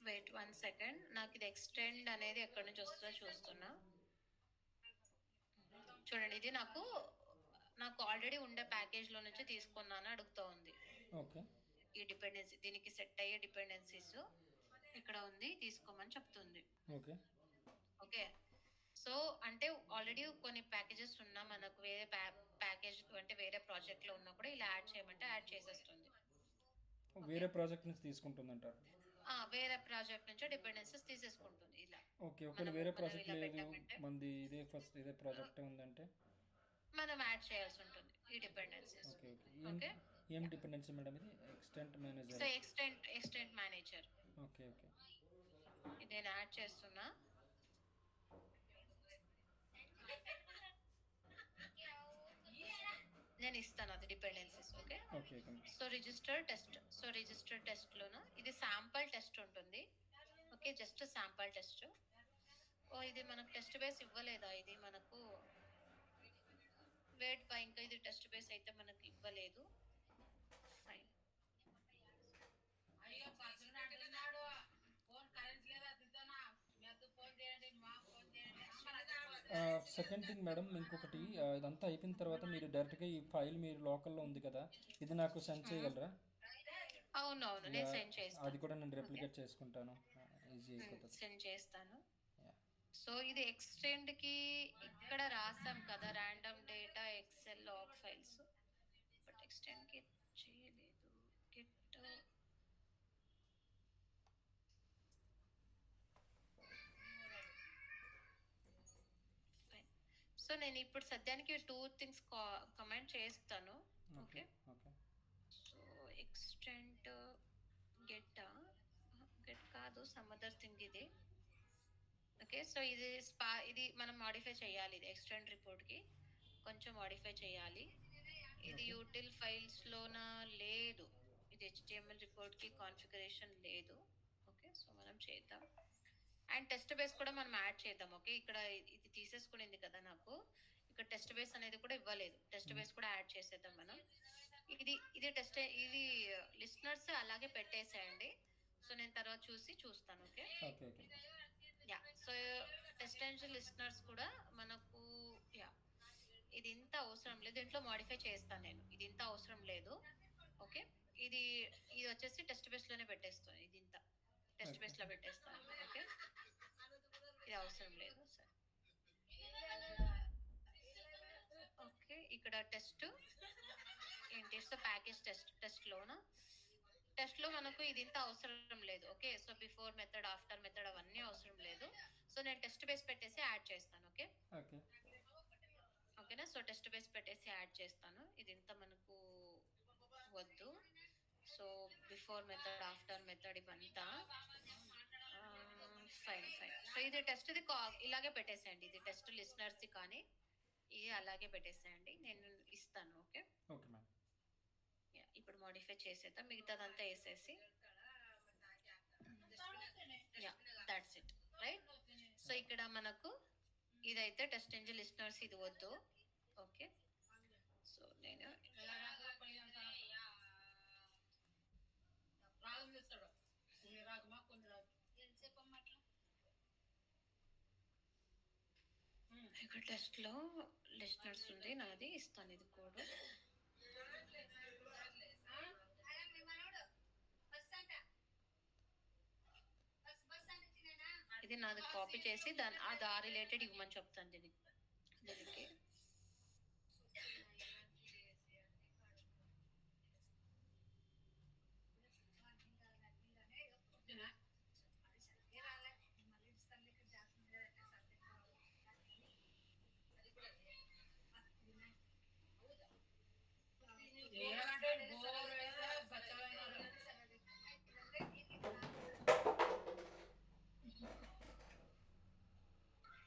Wait 1 second, నాకు ఇది ఎక్స్టెండ్ అనేది ఎక్కడి నుంచి వస్తుందో చూస్తున్నా. చూడండి, ఇది నాకు ఆల్రెడీ ఉండే ప్యాకేజ్ లో నుంచి తీసుకున్నాను అడుగుతూ ఉంది. ఓకే ఈ డిపెండెన్సీ, దీనికి సెట్ అయ్యే డిపెండెన్సీస్ ఇక్కడ ఉంది, తీసుకోమని చెప్తుంది. ఓకే ఓకే, సో అంటే ఆల్రెడీ కొన్ని ప్యాకేజెస్ ఉన్నా మనకు వేరే ప్యాకేజ్ అంటే వేరే ప్రాజెక్ట్ లో ఉన్నా కూడా ఇలా యాడ్ చేయమంటే యాడ్ చేసేస్తుంది. వేరే ప్రాజెక్ట్ నుంచి తీసుకుంటుందంటారు. వేరే ప్రాజెక్ట్ నుంచి డిపెండెన్సీస్ తీసేసుకుంటుంది ఇలా. ఓకే, ఒకవేళ వేరే ప్రాజెక్ట్ లేదు, మంది ఇదే ప్రాజెక్ట్ ఉందంటే మనం యాడ్ చేయాల్సి ఉంటుంది ఈ డిపెండెన్సీస్. Okay okay. ఓకే, ఏం డిపెండెన్సీ మేడం ఇది? Extent manager. So extent manager. Okay okay, ఇది నేను యాడ్ చేస్తున్నా. నేను ఇస్తాను అది dependencies. Okay okay okay. So register test లోన ఇది శాంపుల్ టెస్ట్ ఉంటుంది. Okay, just sample test. ఇది మనకు టెస్ట్ బేస్ ఇవ్వలేదా? ఇది మనకు వెయిట్ బై, ఇంకా ఇది టెస్ట్ బేస్ అయితే మనకు ఇవ్వలేదు. ఫైన్. అయ్యో పక్కన అంటున్నాడు, ఫోన్ కరెంట్ లేదా తిద్దనా, మెద్దు ఫోన్ చేయండి, మా ఫోన్ చేయండి. సెకండ్ థింగ్ మేడం, ఇంకొకటి ఇదంతా అయిపోయిన తర్వాత మీరు డైరెక్ట్గా ఈ ఫైల్ మీరు లోకల్లో ఉంది కదా, ఇది నాకు సెండ్ చేయగలరా? అవునవును, నేను సెండ్ చేస్తాను. అది కూడా నేను రెప్లికేట్ చేసుకుంటాను, ఈజీ అయిపోతుంది. సెండ్ చేస్తాను. సో ఇది ఎక్స్టెండ్ కి ఇక్కడ రాసాం కదా, random data Excel log files, but extent కి చేయలేదు. గిట్ సో నేను ఇప్పుడు సద్యానికి 2 థింగ్స్ కమెంట్ చేస్తాను. Okay okay. So extent get కాదు, సమ్ అదర్ థింగ్ ఇది. ఓకే, సో ఇది మనం మాడిఫై చేయాలి. ఇది ఎక్స్టెండ్ రిపోర్ట్ కి కొంచెం మాడిఫై చేయాలి. ఇది యూటిల్ ఫైల్స్ లోన లేదు, ఇది HTML రిపోర్ట్ కి కాన్ఫిగరేషన్ లేదు. ఓకే, సో మనం చేద్దాం. అండ్ టెస్ట్ బేస్ కూడా మనం యాడ్ చేద్దాం. ఓకే, ఇక్కడ ఇది తీసేసుకునింది కదా, నాకు ఇక్కడ టెస్ట్ బేస్ అనేది కూడా ఇవ్వలేదు. టెస్ట్ బేస్ కూడా యాడ్ చేసేద్దాం మనం. ఇది టెస్ట్, ఇది లిస్నర్స్ అలాగే పెట్టేసేయండి. సో నేను తర్వాత చూస్తాను. Okay okay okay. Yeah, so test engine listeners కూడా మనకు యా, ఇది ఇంత అవసరం లేదు, దీంట్లో మాడిఫై చేస్తాను నేను. ఇది ఇంత అవసరం లేదు. ఓకే, ఇది వచ్చేసి టెస్ట్ బేస్ లోనే పెట్టేస్తాను. ఇది ఇంత టెస్ట్ బేస్ లో పెట్టేస్తాను. ఓకే, ఇది అవసరం లేదు. సరే, ఓకే, ఇక్కడ టెస్ట్ ఏంటి? సో ప్యాకేజ్ టెస్ట్ లో మనకు ఇది ఇంత అవసరం లేదు. Okay, so before method, after method అవన్నీ అవసరం లేదు. సో నేను టెస్ట్ బేస్ పెట్టేసి యాడ్ చేస్తాను. ఓకే ఓకేనా? సో టెస్ట్ బేస్ పెట్టేసి యాడ్ చేస్తాను. ఇది ఇంత మనకు వద్దు. So before method, after method ఇవంతా ఫైన్. సో ఇది టెస్ట్ ది ఇలాగే పెట్టేసేయండి. ఇది టెస్ట్ లిసనర్స్ ది, కానీ ఇది అలాగే పెట్టేసేయండి, నేను ఇస్తాను. Okay okay ma'am. ఇప్పుడు మోడిఫై చేసేద్దాం, మిగతాదంతా వేసేసి. Yeah, that's it, right? So ఇక్కడ మనకు ఇదైతే టెస్ట్ ఎంజిన్ లిసనర్స్, ఇది వద్దు. ఓకే, సో నేను ఇక్కడ టెస్ట్ లో లిసనర్స్ ఉంది, నాది ఇస్తాను. ఇది కోడ్ ఇది నాది కాపీ చేసి అది ఆ రిలేటెడ్ ఇవ్వమని చెప్తాను దీనికి.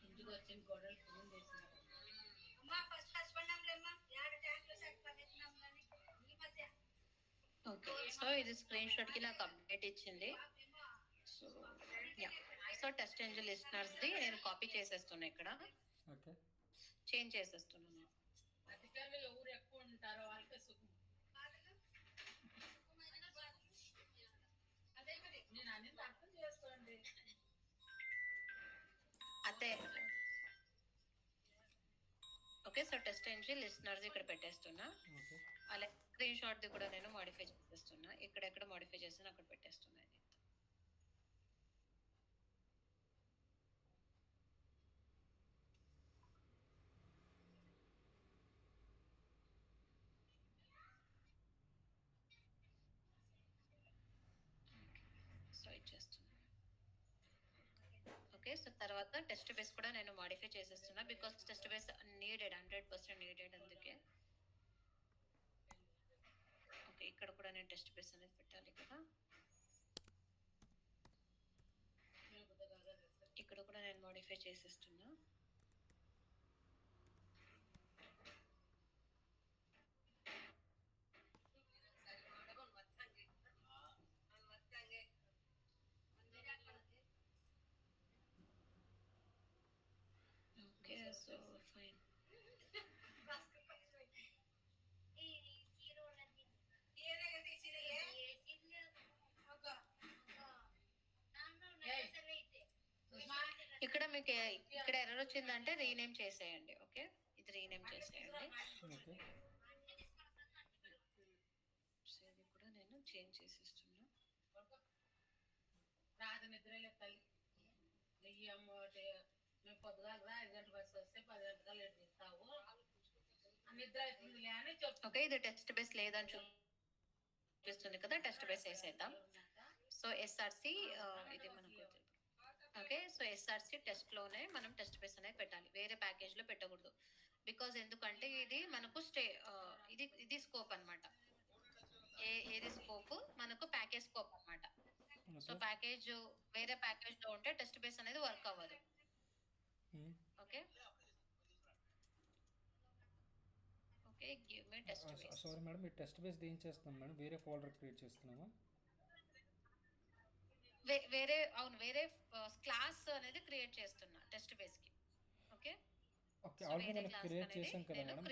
ఇంటికి వచ్చిన గొడవలు సో ఇది స్క్రీన్ షాట్ కి నాకు అప్డేట్ ఇచ్చింది. సో యా, సో టెస్ట్ ఏంజల్ లిస్నర్స్ది నేను కాపీ చేసేస్తున్నా, ఇక్కడ ఓకే చేంజ్ చేసేస్తున్నాను. అధికారులు ఎవరు ఎక్కువ ఉంటారో వాళ్ళకే సుఖం. నేను అనేది అర్థం చేసుకోండి. అదే okay. So test Angel listeners ఇక్కడ పెట్టేస్తున్నా. ఓకే అలా స్క్రీన్ షాట్ది కూడా నేను మాడిఫై చేసేస్తున్నా. ఇక్కడెక్కడ మాడిఫై చేస్తాను అక్కడ పెట్టేస్తున్నా. ఇది సో ఇచ్చేస్తున్నా. ఓకే. సో తర్వాత టెస్ట్ బేస్ కూడా నేను మాడిఫై చేసేస్తున్నా, because test base needed, 100% needed. అందుకే ఓకే, ఇక్కడ కూడా నేను టెస్ట్ బేస్ అనేది పెట్టాలి కదా. ఇక్కడ కూడా నేను మాడిఫై చేసేస్తున్నా. ఓకే. So fine. ఇక్కడ మీకు ఇక్కడ ఎర్రర్ వచ్చిందంటే రీనేమ్ చేసేయండి. ఓకే, ఇది రీనేమ్ చేసేయండి. ఓకే సో ఇది కూడా నేను చేంజ్ చేసేస్తున్నా. రాత్రి నిద్రలేదు తల్లి. నెయ్యి అమ్మ మేము పొద్దుగా 5 గంటల బస్సు వస్తే 10 గంటల లేట్ తీస్తావు, నిద్ర అవుతుందిలే అని చెప్తా. ఓకే, ఇది టెస్ట్ బేస్ లేదని చూపిస్తుంది కదా, టెస్ట్ బేస్ వేసేద్దాం. సో ఎస్ఆర్సి ఇది మనకు ఓకే. సో ఎస్ఆర్సి టెస్ట్ లోనే మనం టెస్ట్ బేస్ అనేది పెట్టాలి, వేరే ప్యాకేజ్ లో పెట్టకూడదు. బికాజ్ ఎందుకంటే ఇది మనకు ఇది స్కోప్ అన్నమాట. ఏది స్కోప్ మనకు ప్యాకేజ్ స్కోప్ అన్నమాట. సో ప్యాకేజ్ వేరే ప్యాకేజ్ లో ఉంటే టెస్ట్ బేస్ అనేది వర్క్ అవ్వదు. Okay okay, give me test base. Sorry madam, ఈ టెస్ట్ బేస్ ఏం చేస్తున్నాం మేడం? వేరే ఫోల్డర్ క్రియేట్ చేస్తున్నామా? వేరే అవును, వేరే క్లాస్ అనేది క్రియేట్ చేస్తున్నా టెస్ట్ బేస్ కి. ఓకే ఓకే, ఆల్రెడీ మనం క్రియేట్ చేసాం కదా మేడం,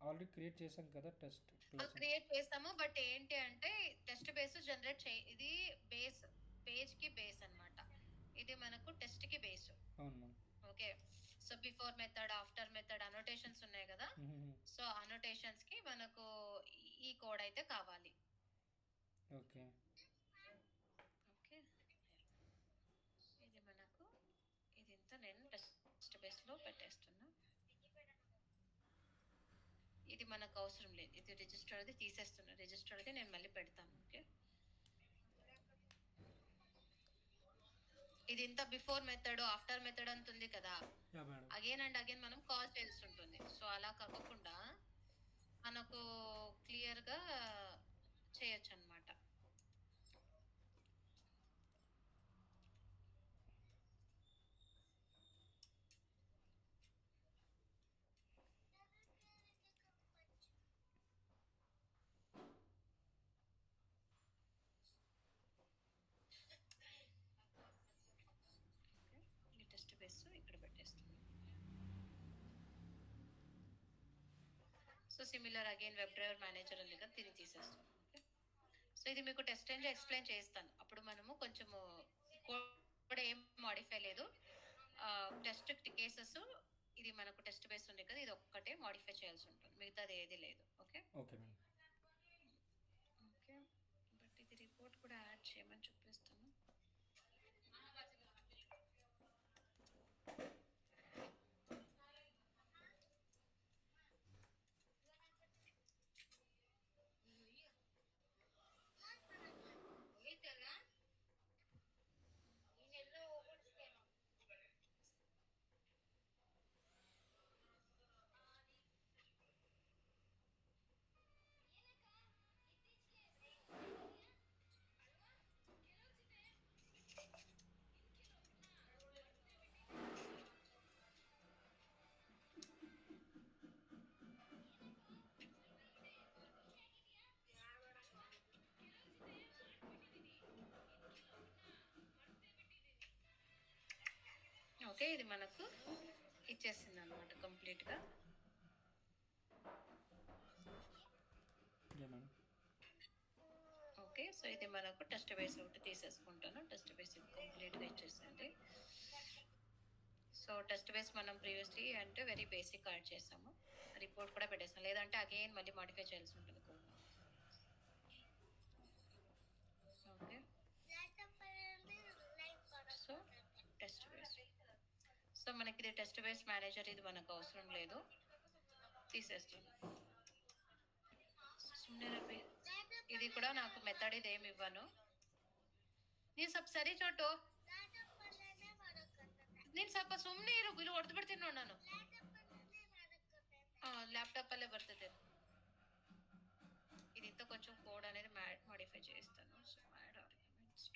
ఆల్రెడీ క్రియేట్ చేసాం కదా టెస్ట్ క్లాస్. క్రియేట్ చేస్తాము, బట్ ఏంటి అంటే టెస్ట్ బేస్ జనరేట్ ఇది బేస్ పేజ్ కి బేస్ అన్నమాట. ఇది మనకు టెస్ట్ కి బేస్. అవును madam. Okay. So before method, after method annotations ఉన్నాయి కదా. సో అనోటేషన్స్ కి మనకు ఈ కోడ్ అయితే కావాలి. ఓకే ఓకే, ఇది మనకు ఇదంతా నేను టెస్ట్ బేస్ లో పెట్టేస్తున్నా. ఇది మనకు అవసరం లేదు, ఇది రిజిస్టర్ అది తీసేస్తున్నా. రిజిస్టర్ అది నేను మళ్ళీ పెడతాను. ఓకే, ఇది ఇంత బిఫోర్ మెథడ్ ఆఫ్టర్ మెథడ్ అంతుంది కదా, అగైన్ అండ్ అగైన్ మనం కాల్ చేయాల్సి ఉంటుంది. సో అలా కాకుండా మనకు క్లియర్ గా చేయొచ్చు అన్నమాట. టెస్ట్ బేస్ ఇక్కడ పెట్టేస్తాను. So similar again web driver manager ఉంది కదా, దీన్ని తీసేస్తాను. ఓకే, సో ఇది మీకు టెస్ట్ ఏంజల్ ఎక్స్ప్లెయిన్ చేస్తాను. అప్పుడు మనము కొంచెము కూడా ఏం మాడిఫై లేదు. టెస్ట్ కేసెస్ ఇది మనకు టెస్ట్ బేస్ ఉంది కదా, ఇది ఒక్కటే మాడిఫై చేయాల్సి ఉంటుంది, మిగతాది ఏది లేదు. Okay okay madam. Okay, but ఇది రిపోర్ట్ కూడా యాడ్ చేయమని చూపిస్తాను. ఓకే, ఇది మనకు ఇచ్చేసింది అనమాట కంప్లీట్గా. ఓకే, సో ఇది మనకు టెస్ట్ బేస్ ఒకటి తీసేసుకుంటాను. టెస్ట్ బేస్ ఇది కంప్లీట్గా ఇచ్చేసింది. సో టెస్ట్ బేస్ మనం ప్రీవియస్లీ అంటే వెరీ బేసిక్ యాడ్ చేసాము, రిపోర్ట్ కూడా పెట్టేసాం, లేదంటే అగైన్ మళ్ళీ మాడిఫై చేయాల్సి ఉంటుంది code. Okay, so test base, so మనకి ఇది టెస్ట్ బేస్ మేనేజర్ ఇది మనకు అవసరం లేదు, తీసేస్తాను. ఇది కూడా నాకు మెథడ్ ఇది ఏమి ఇవ్వను. ನೀನು ಸ್ವಲ್ಪ ಸರಿ ಚೋಟು, ನೀನು ಸ್ವಲ್ಪ ಸುಮ್ಮನೆ ಇರು, ಇಲ್ಲಿ ಹೊಡೆದು ಬಿಡ್ತೀನಿ ನೋಡಿ ನಾನು. ల్యాప్టాప్ అల్లే బರ್ತದೆ. ఇదింత కొంచెం కోడ్ అనేది మాడిఫై చేస్తాను. సో యాడ్ ఆర్గ్యుమెంట్స్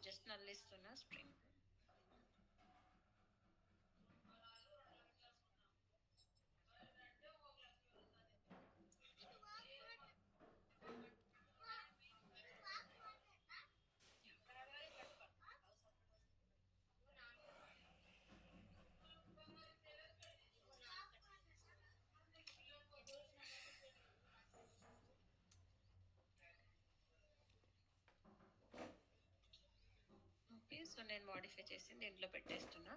జస్ట్ నల్లిస్తున్నా స్ట్రింగ్. ఓకే, సో నేను మాడిఫై చేసి దీంట్లో పెట్టేస్తున్నా.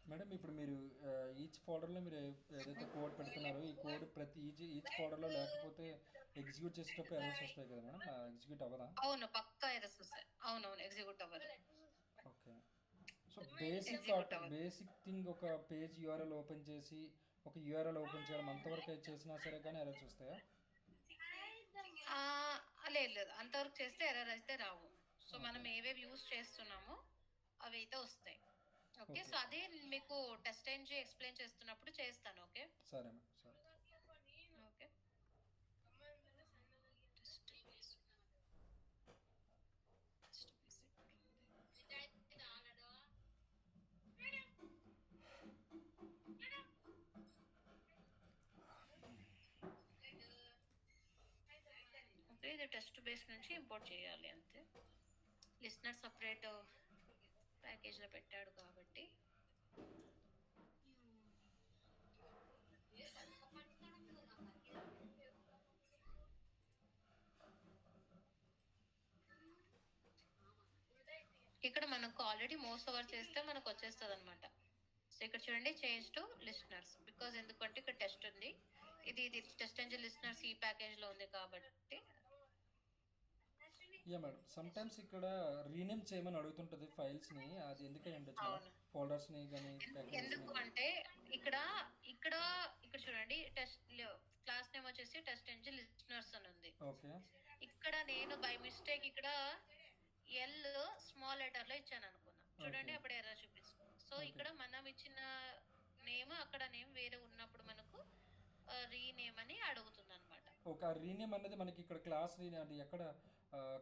మేడం ఇప్పుడు మీరు ఈచ్ ఫోల్డర్లో మీరు ఏదైతే కోడ్ పెడుతున్నారో ఈ కోడ్ ప్రతి ఈచ్ ఫోల్డర్లో లేకపోతే ఎగ్జిక్యూట్ చేసేటప్పుడు ఎర్రర్స్ వస్తాయి కదా మేడం, ఎగ్జిక్యూట్ అవ్వదా? అవును, పక్కా ఎర్రర్స్ వస్తాయి. అవునవును, ఎగ్జిక్యూట్ అవ్వదు. ఓకే, సో బేసిక్ థింగ్ ఒక పేజ్ యూఆర్ఎల్ ఓపెన్ చేసి ఒక యూఆర్ఎల్ ఓపెన్ చేయడం అంతవరకు చేసినా సరే కానీ ఎర్రర్స్ వస్తాయా? లేదు, అంతవరకు చేస్తే ఎర్రర్ అయితే రావు. సో మనం ఏవేవి యూజ్ చేస్తున్నామో అవి అయితే వస్తాయి. ఓకే, సో అదే మీకు టెస్ట్ ఎంజీ ఎక్స్ప్లెయిన్ చేస్తున్నప్పుడు చేస్తాను. ఓకే సరే మేడం, సరే. ఓకే, ఓకే, ఇది టెస్ట్ బేస్ నుంచి ఇంపోర్ట్ చేయాలి అంతే. లిస్నర్ సపరేట్ ప్యాకేజ్లో పెట్టాడు కాబట్టి ఇక్కడ మనకు ఆల్రెడీ మోస్ట్ ఓవర్ చేస్తే మనకు వచ్చేస్తుంది అనమాట. సో ఇక్కడ చూడండి, చేంజ్ టు లిస్నర్స్, బికాజ్ ఎందుకంటే ఇక్కడ టెస్ట్ ఉంది, ఇది టెస్ట్ ఎంజిన్ లిస్నర్స్ ఈ ప్యాకేజ్లో ఉంది కాబట్టి. యా మేడం, సమ్ టైమ్స్ ఇక్కడ రీనేమ్ చేయమని అడుగుతుంటది ఫైల్స్ ని, అది ఎందుకని ఉండొచ్చు ఫోల్డర్స్ ని గాని ఎందుకు అంటే ఇక్కడ ఇక్కడ ఇక్కడ చూడండి, టెస్ట్ క్లాస్ నేమ్ వచ్చేసి టెస్ట్ ఎంజిన్ లిస్నర్స్ అని ఉంది. ఓకే, ఇక్కడ నేను బై మిస్టేక్ ఇక్కడ ఎల్ స్మాల్ లెటర్ లో ఇచ్చాను అనుకున్నా, చూడండి అప్పుడు ఎర్రర్ చూపిస్తుంది. సో ఇక్కడ మనం ఇచ్చిన నేమ్ అక్కడ నేమ్ వేరే ఉన్నప్పుడు మనకు రీనేమ్ అని అడుగుతుంది అనమాట. ఓకే, రీనేమ్ అనేది మనకి ఇక్కడ క్లాస్ రీనేమ్ అంటే ఎక్కడ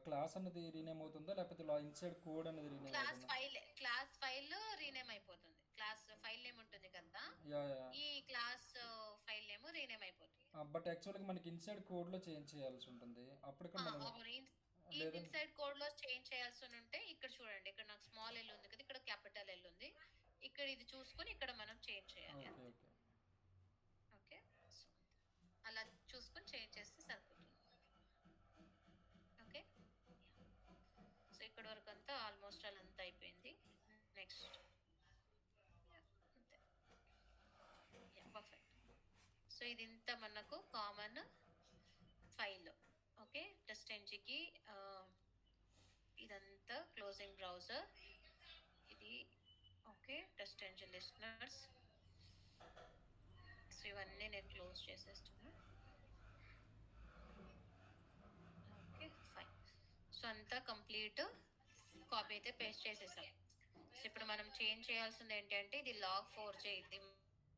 క్లాస్ అన్నది రీనేమ్ అవుతుందా లేకపోతే ఇన్సైడ్ కోడ్ అనేది రీనేమ్ అవుతుందా? క్లాస్ ఫైల్ రీనేమ్ అయిపోతుంది. క్లాస్ ఫైల్ నేమ్ ఉంటుంది కదా, ఈ క్లాస్ ఫైల్ నేమ్ రీనేమ్ అయిపోతుంది. బట్ యాక్చువల్గా మనకి ఇన్సైడ్ కోడ్ లో చేంజ్ చేయాల్సి ఉంటుంది. అప్పుడు ఇన్సైడ్ కోడ్ లో చేంజ్ చేయాల్సి ఉంటే ఇక్కడ చూడండి, ఇక్కడ నాకు స్మాల్ ఎల్ ఉంది కదా, ఇక్కడ క్యాపిటల్ ఎల్ ఉంది, ఇక్కడ ఇది చూసుకొని ఇక్కడ మనం చేంజ్ చేయాలి. ఓకే, అలా చూసుకొని చేంజ్ చేస్తే సరిపోతుంది. ఓకే, సో ఇక్కడ వరకు అంతా ఆల్మోస్ట్ అలా అంతా అయిపోయింది. Next perfect. సో ఇది ఇంత మనకు కామన్ ఫైల్. ఓకే, టెస్ట్ ఎంజికి ఇదంతా క్లోజింగ్ బ్రౌజర్ ఇది. Okay, test engine listeners, so ఇవన్నీ నేను క్లోజ్ చేసేస్తున్నా. ఓకే ఫైన్, సో అంతా కంప్లీట్ కాపీ అయితే పేస్ట్ చేసేసాం. సో ఇప్పుడు మనం చేంజ్ చేయాల్సింది ఏంటంటే ఇది log4j, ఇది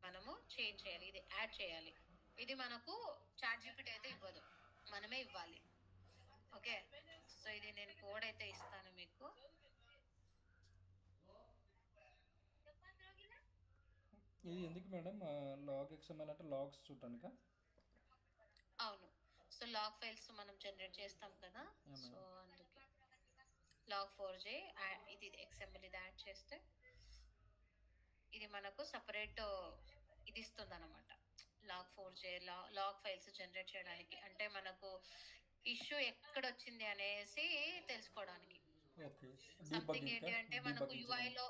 మనము చేంజ్ చేయాలి, ఇది యాడ్ చేయాలి. ఇది మనకు చాట్ జీపీటీ అయితే ఇవ్వదు, మనమే ఇవ్వాలి. ఓకే, సో ఇది నేను కోడ్ అయితే ఇస్తాను మీకు. ఇది ఎందుకు మేడం లాగ్ ఎక్స్ఎంఎల్ అంటే లాగ్స్ చూడటానికా? అవును, సో లాగ్ ఫైల్స్ మనం జనరేట్ చేస్తాం కదా, Yeah, సో madam. అందుకే log4j ఇది XML ఇది యాడ్ చేస్తే ఇది మనకు సపరేట్ ఇది ఇస్తుంది అనమాట. log4j లాగ్ ఫైల్స్ జనరేట్ చేయడానికి, అంటే మనకు ఇష్యూ ఎక్కడ వచ్చింది అనేసి తెలుసుకోవడానికి. ఓకే, సంథింగ్ ఏంటి అంటే మనకు డీబగ్గింగ్. UI లో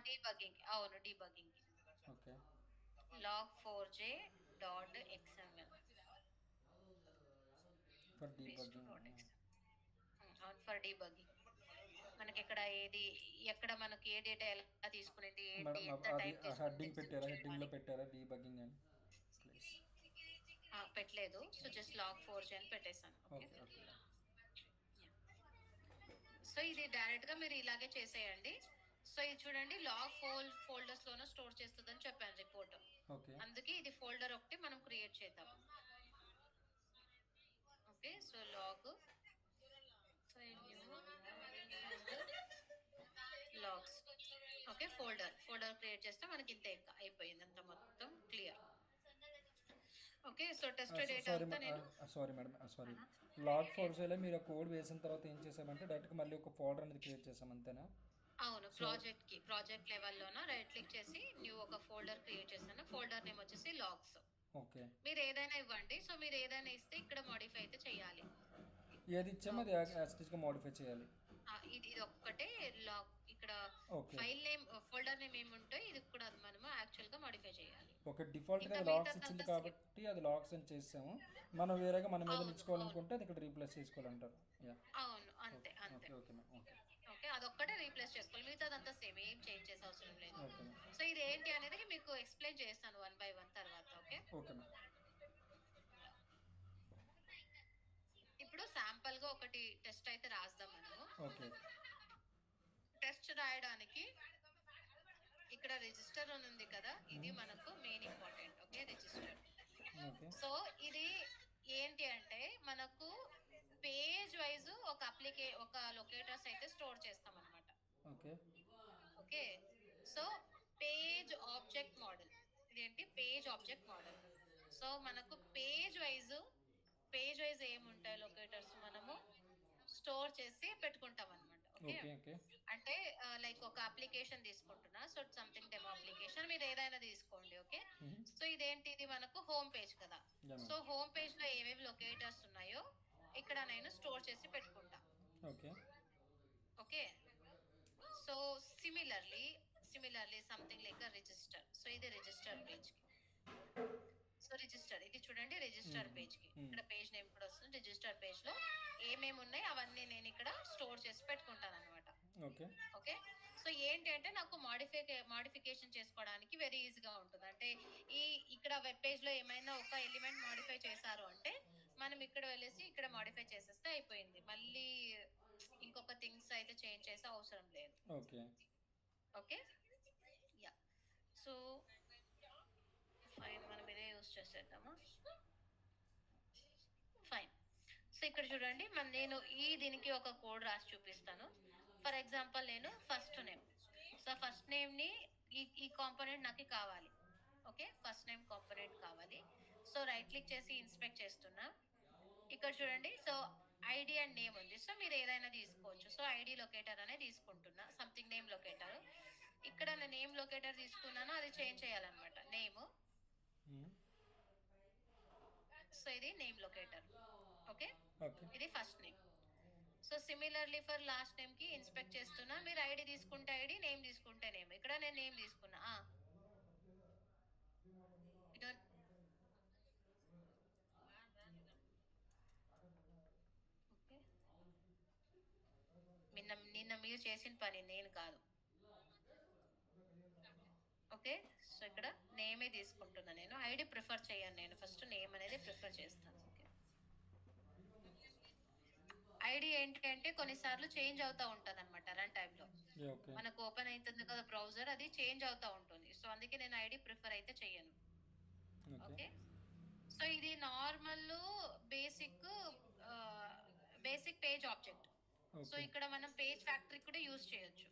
డీబగ్గింగ్, అవును debugging. Okay, log4j.xml for debugging. అవును, ఫర్ డీబగ్గింగ్. మనకి ఇక్కడ ఏది ఎక్కడ మనకి ఏ డేటా ఎలా తీసుకునేది ఏంటి, మేడం ఎంత అది టైం హెడ్డింగ్ పెట్టారా? హెడ్డింగ్ లో పెట్టారా డీబగ్గింగ్ అని? ప్లీజ్. పెట్టలేదు, సో జస్ట్ log4j అని పెట్టేశాను. ఓకే ఓకే సో ఇది డైరెక్ట్ గా మీరు ఇలాగే చేసేయండి. సో ఇది చూడండి, లాగ్ ఫోల్డర్స్ లోనే స్టోర్ చేస్తుందని చెప్పాను రిపోర్ట్, ఓకే అందుకే ఇది ఫోల్డర్ ఒకటి మనం క్రియేట్ చేద్దాం. Okay, so log logs, okay folder create చేస్తే మనకి ఇంతే, ఇంకా అయిపోయింది అంత మొత్తం clear. Okay, so test data sorry అంతా నేను సారీ మేడం, సారీ. log4j మీరు కోడ్ వేసిన తర్వాత ఏం చేసామంటే డైరెక్ట్గా మళ్ళీ ఒక ఫోల్డర్ అనేది క్రియేట్ చేసాం, అంతేనా? అవును, ప్రాజెక్ట్ లెవెల్లోన రైట్ క్లిక్ చేసి న్యూ ఒక ఫోల్డర్ క్రియేట్ చేశాను. ఫోల్డర్ నేమ్ వచ్చేసి లాగ్స్. ఓకే, మీరు ఏదైనా ఇవ్వండి, సో మీరు ఏదైనా ఇస్తే ఇక్కడ మోడిఫై అయితే చేయాలి. ఏది ఇచ్చామో అది యాస్టిస్గా మోడిఫై చేయాలి. ఇది ఒక్కటే లాగ్, ఇక్కడ okay file name folder name ఏముంటే ఇది కూడా అది మనము యాక్చువల్ గా మోడిఫై చేయాలి. ఓకే, డిఫాల్ట్గా ఇంకా లాగ్స్ మిగతాదంతా ఇచ్చింది కాబట్టి అది లాగ్స్ అని చేసాము. మనం వేరేగా మన మీద ఇచ్చుకోవాలనుకుంటే అది ఇక్కడ రీప్లేస్ చేసుకోవాలంటారు. యా, అవును, అంతే అంతే. Okay okay ma'am, okay okay, అదొక్కటే రీప్లేస్ చేసుకోవాలి, మిగతాదంతా సేమ్, ఏం చేంజ్ చేసే అవసరం లేదు. ఓకే మ్యామ్, సో ఇది ఏంటి అనేది మీకు ఎక్స్ప్లెయిన్ చేస్తాను 1 by 1 తర్వాత. Okay, okay ma'am. ఇప్పుడు శాంపుల్ గా ఒకటి టెస్ట్ అయితే రాద్దాం మనము. ఓకే టెస్ట్ రాయడానికి ఇక్కడ రిజిస్టర్ అని ఉంది కదా, ఇది మనకు main important. Okay, register. Okay so ఇది ఏంటి అంటే మనకు పేజ్ వైజ్ ఒక లొకేటర్స్ అయితే స్టోర్ చేస్తాం అన్నమాట. Okay okay, so page object model, ఇదేంటి పేజ్ ఆబ్జెక్ట్ మోడల్. సో మనకు పేజ్ వైజ్ ఏముంటాయి లొకేటర్స్ మనము స్టోర్ చేసి పెట్టుకుంటాం అన్నమాట. ఓకే, ఓకే ఓకే అంటే లైక్ ఒక అప్లికేషన్ తీసుకుంటున్నా, సో సంథింగ్ డెమో అప్లికేషన్, మీరు ఏదైనా తీసుకోండి. ఓకే, సో ఇదేంటి, ఇది మనకు హోమ్ పేజ్ కదా. సో హోమ్ పేజ్ లో ఏవేవి లొకేటర్స్ ఉన్నాయో ఇక్కడ నేను స్టోర్ చేసి పెట్టుకుంటా. Okay okay, so similarly something like register. So ఇది రిజిస్టర్ పేజ్ కి, సో రిజిస్టర్ ఇది చూడండి, రిజిస్టర్ పేజ్ కి ఇక్కడ పేజ్ నేమ్ కూడా వస్తుంది. రిజిస్టర్ పేజ్ లో ఏమేమి ఉన్నాయి అవన్నీ నేను ఇక్కడ స్టోర్ చేసి పెట్టుకుంటాను అనమాట. ఓకే ఓకే, సో ఏంటి అంటే నాకు మాడిఫికేషన్ చేసుకోవడానికి వెరీ ఈజీగా ఉంటుంది. అంటే ఇక్కడ వెబ్ పేజ్ లో ఏమైనా ఒక ఎలిమెంట్ మాడిఫై చేశారు అంటే మనం ఇక్కడ వెళ్ళేసి ఇక్కడ మాడిఫై చేసేస్తే అయిపోయింది, మళ్ళీ ఇంకొక థింగ్స్ అయితే చేంజ్ చేసే అవసరం లేదు. Okay okay, yeah, so fine, మనం ఇదే యూస్ చేసేద్దామా? ఫైన్. సో ఇక్కడ చూడండి, నేను దీనికి ఒక కోడ్ రాసి చూపిస్తాను. ఫర్ ఎగ్జాంపుల్ నేను first name, so first name ని ఈ కాంపోనెంట్ నాకు కావాలి. ఓకే, ఫస్ట్ నేమ్ కాంపోనెంట్ కావాలి. సో రైట్ క్లిక్ చేసి ఇన్స్పెక్ట్ చేస్తున్నా. ఇక్కడ చూడండి, సో ఐడి అండ్ నేమ్ ఉంది, సో మీరు ఏదైనా తీసుకోవచ్చు. సో ఐడి లొకేటర్ అనే తీసుకుంటున్నా, సంథింగ్ నేమ్ లొకేటర్. ఇక్కడ నేను నేమ్ లొకేటర్ తీసుకున్నాను, అది చేంజ్ చేయాలన్నమాట. నేమ్, సో ఇది నేమ్ లొకేటర్. ఓకే, ఇది first name. So similarly for last name కి ఇన్స్పెక్ట్ చేస్తున్నా, మీరు ఐడి తీసుకుంటే ఐడి, నేమ్ తీసుకుంటే నేమ్. ఇక్కడ నేను నేమ్ తీసుకున్నా. నిన్న మీరు చేసిన పని, నేను కాదు. ఓకే, సో ఇక్కడ నేమే తీసుకుంటున్నా, నేను ఐడి ప్రిఫర్ చేయను, నేను ఫస్ట్ నేమ్ అనేది ప్రిఫర్ చేస్తాను. ఓకే, ఐడి ఏంటి అంటే కొన్నిసార్లు చేంజ్ అవుతా ఉంటుంది అనమాట రన్ టైంలో. ఓకే. మనకు ఓపెన్ అవుతుంది కదా బ్రౌజర్, అది చేంజ్ అవుతా ఉంటుంది. సో అందుకే నేను ఐడి ప్రిఫర్ అయితే చెయ్యను. ఓకే. ఓకే. సో ఇది normal basic basic page object. So okay. ఇక్కడ మనం పేజ్ ఫ్యాక్టరీ కూడా యూజ్ చేయొచ్చు.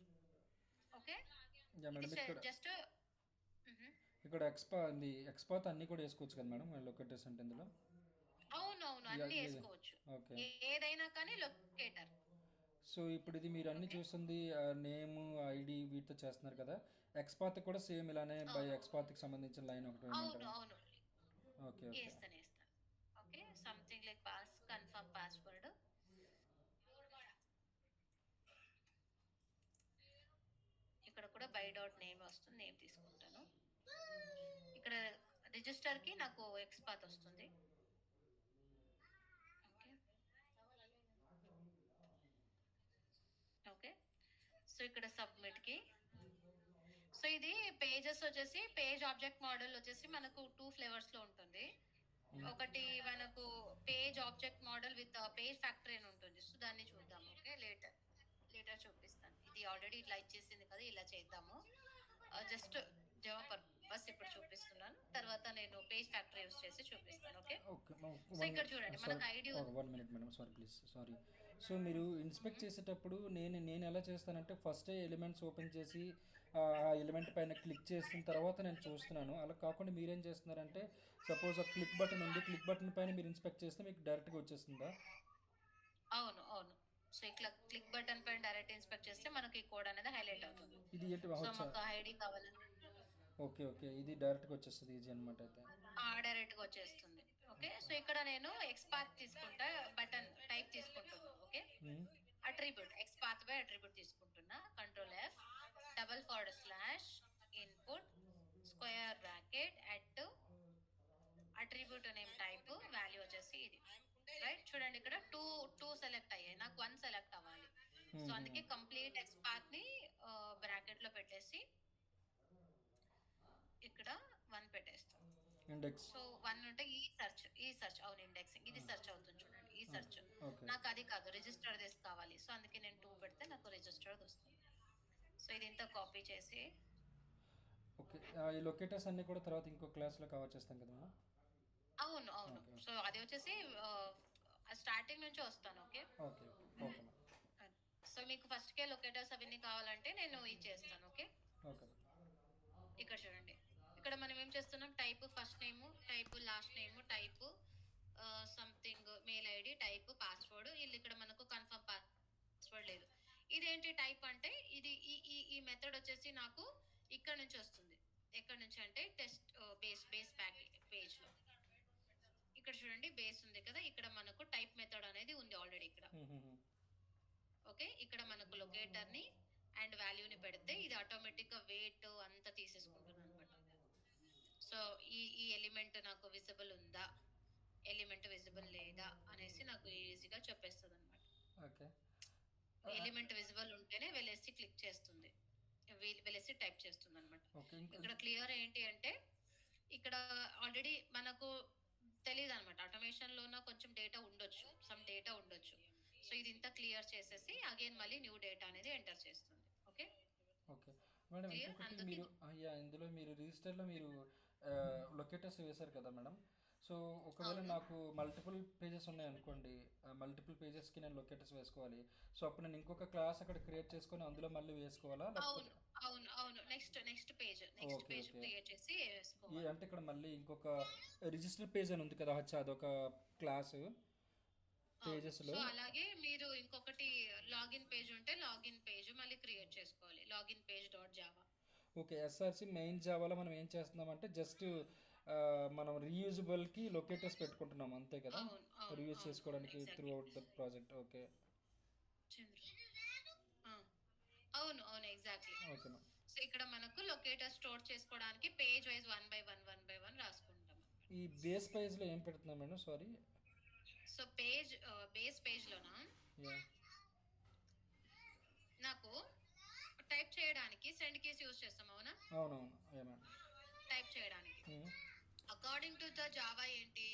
ఓకే. యాహ్! ఇది మేడం ఇక్కడ జస్ట్ ఇక్కడ ఎక్స్‌పాత్ అన్నీ కూడా ఏసుకోవచ్చు కదా మేడం లొకేటర్స్ అంటే ఇందులో? అవునవును, యాహ్! అన్ని ఇది వేసుకోవచ్చు. ఓకే. ఏదైనా కానీ లొకేటర్. సో ఇప్పుడు ఇది మీరు అన్నీ ఓకే. చూస్తుంది నేము, ఐడీ వీటితో చేస్తున్నారు కదా! ఎక్స్‌పాత్ కూడా సేమ్ ఇలానే బై అవును ఎక్స్‌పాత్‌కి సంబంధించిన లైన్ ఒకటి అవును వేయమంటారా? అవును, ఓకే. ఓకే. వేస్తాను. Okay, something like confirm password. ఇక్కడ కూడా బై డాట్ నేమ్ వస్తుంది, నేమ్ తీసుకుంటాను. ఇక్కడ రిజిస్టర్ కి నాకు ఎక్స్పాత్ వస్తుంది. ఓకే. సో ఇక్కడ సబ్మిట్ కి. సో ఇది పేజెస్ వచ్చేసి పేజ్ ఆబ్జెక్ట్ మోడల్ వచ్చేసి మనకు 2 ఫ్లేవర్స్ లో ఉంటుంది. ఒకటి మనకు page object model with page factory అని ఉంటుంది. సో దాన్ని చూద్దాం. ఓకే, లేటర్ చూపిస్తాను. ఇది ఆల్రెడీ ఇట్లా ఇచ్చేసింది కదా, ఇలా చేద్దాము. జస్ట్ జవా పర్పస్ ఇప్పుడు చూపిస్తున్నాను, తర్వాత నేను పేజ్ ఫ్యాక్టరీ యూస్ చేసి చూపిస్తాను. ఓకే. ఓకే. సో ఇక్కడ చూడండి మనకు ID 1 minute madam. Sorry. So మీరు ఇన్స్పెక్ట్ చేసేటప్పుడు నేను ఎలా చేస్తానంటే ఫస్టే ఎలిమెంట్స్ ఓపెన్ చేసి ఆ ఎలిమెంట్ పైన క్లిక్ చేసిన తర్వాత నేను చూస్తున్నాను. అలా కాకుండా మీరేం చేస్తున్నారంటే సపోజ్ ఆ క్లిక్ బటన్ ఉంది. క్లిక్ బటన్ పైన మీరు ఇన్స్పెక్ట్ చేస్తే మీకు డైరెక్ట్‌గా వచ్చేస్తుందా? అవును అవును. సో ఇట్లా క్లిక్ బటన్ పైన డైరెక్ట్ ఇన్స్పెక్ట్ చేస్తే మనకి కోడ్ అనేది హైలైట్ అవుతుంది. ఇది ఏంటి సో మాకు ఐడి కావాలి, ఓకే. ఇది డైరెక్ట్‌గా వచ్చేస్తది ఈజీ అనమాట అయితే. డైరెక్ట్ గా వచ్చేస్తుంది. ఓకే. సో ఇక్కడ నేను ఎక్స్పాత్ తీసుకుంటా, బటన్ టైప్ తీసుకుంటున్నాను. ఓకే. హ్మ్. అట్రిబ్యూట్ ఎక్స్పాత్ బై అట్రిబ్యూట్ తీసుకుంటున్నా. Control F // input square bracket at attribute name type value వచ్చేసి ఇది. రైట్, చూడండి ఇక్కడ టూ సెలెక్ట్ అయ్యాయి, నాకు 1 సెలెక్ట్ అవ్వాలి. సో అందుకే కంప్లీట్ ఎక్స్పాత్ ని బ్రాకెట్ లో పెట్టేసి ఇక్కడ 1 పెట్టేస్తాం. ఇండెక్స్. సో 1 ఉంటే ఈ సెర్చ్ అవును, ఇండెక్సింగ్ ఇది సెర్చ్ అవుతుంది. చూడండి ఈ సెర్చ్ ఓకే. నాకు అది కాదు, రిజిస్టర్ దిస్ కావాలి. సో అందుకే నేను 2 పెడితే నాకు రిజిస్టర్ వస్తుంది. సో ఇది ఇంత కాపీ చేసి ఓకే. ఈ లొకేటర్స్ అన్నీ కూడా తర్వాత ఇంకో క్లాస్‌లో కవర్ చేస్తాం కదా మేడం? అవును అవును. ఓకే. సో అది వచ్చేసి స్టార్టింగ్ నుంచి వస్తాను. Okay. Okay. Okay madam. So మీకు ఫస్ట్ కే లొకేటర్స్ అవన్నీ కావాలంటే నేను ఇది చేస్తాను. ఓకే. ఓకే. ఇక్కడ చూడండి, ఇక్కడ మనం ఏం చేస్తున్నాం, type first name, type last name, type something mail ID, type password. ఇక్కడ మనకు కన్ఫర్మ్ పాస్వర్డ్ లేదు. ఇదేంటి టైప్ అంటే ఇది ఈ మెథడ్ వచ్చేసి నాకు ఇక్కడ నుంచి వస్తుంది. ఎక్కడ నుంచి అంటే టెస్ట్ బేస్ పేజ్ లో ఇక్కడ చూడండి బేస్ ఉంది కదా, ఇక్కడ మనకు టైప్ మెథడ్ అనేది ఉంది ఆల్రెడీ ఇక్కడ. ఓకే. ఇక్కడ మనకు లొకేటర్ ని అండ్ వాల్యూని పెడితే ఇది ఆటోమేటిక్ గా వెయిట్ అంతా తీసేసుకుంటుంది అనమాట. సో ఈ ఎలిమెంట్ నాకు విజిబుల్ ఉందా, ఎలిమెంట్ విజిబుల్ లేదా అనేసి నాకు ఈజీగా చెప్పేస్తుంది అనమాట. ఓకే. ఎలిమెంట్ విజిబుల్ ఉంటేనే వెళ్ళేసి క్లిక్ చేస్తుంది, వెళ్ళేసి టైప్ చేస్తుంది అనమాట. ఓకే. ఇక్కడ క్లియర్ ఏంటి అంటే ఇక్కడ ఆల్రెడీ మనకు తెలియదు అనమాట, ఆటోమేషన్ లోన కొంచెం డేటా ఉండొచ్చు, సమ్ డేటా ఉండొచ్చు. సో ఇది ఇంత క్లియర్ చేసేసి అగైన్ మళ్ళీ న్యూ డేటా అనేది ఎంటర్ చేస్తుంది. ఓకే. Okay madam. Clear? ఇంకొకటి అందుకే మీరు ఇందులో మీరు రిజిస్టర్లో మీరు లొకేటర్స్ వేశారు కదా మేడం. సో ఒకవేళ అవును నాకు మల్టిపుల్ పేజెస్ ఉన్నాయనుకోండి, మల్టిపుల్ పేజెస్కి నేను లొకేటర్స్ వేసుకోవాలి. సో అప్పుడు నేను ఇంకొక క్లాస్ అక్కడ క్రియేట్ చేసుకొని అందులో మళ్ళీ వేసుకోవాలా అవును లేకపోతే? అవును. Next page okay. Okay. Create చేసి వేసుకోవాలి. అంటే ఇక్కడ మళ్ళీ ఇంకొక రిజిస్టర్ పేజ్ అని ఉంది కదా, అదొక క్లాస్ అవును. పేజెస్లో. సో అలాగే మీరు ఇంకొకటి లాగిన్ పేజ్ ఉంటే లాగిన్ పేజ్ మళ్ళీ క్రియేట్ చేసుకోవాలి. Login page dot Java. Okay. SRC main జావాలో మనం ఏం చేస్తున్నామంటే జస్ట్ మనం రీయూజబుల్కి లొకేటర్స్ పెట్టుకుంటున్నాం అంతే కదా, అవును అవును రీయూజ్ అవును చేసుకోవడానికి through exactly. Out the project. Okay. Chandru అవును ఎగ్జాక్ట్లీ. Okay madam. సో ఇక్కడ మనకు లొకేటర్ స్టోర్ చేసుకోవడానికి పేజ్ వైజ్ 1 by 1 రాసుకుంటాం. ఈ బేస్ పేజ్లో ఏం పెడుతున్నాం madam? Sorry. So base page లోన నాకు టైప్ చేయడానికి సెండ్ కీస్ యూజ్ చేస్తాం. అవునా? అవునవును. మేడం. టైప్ చేయడానికి అకార్డింగ్ టు ద జావా ఏంటి,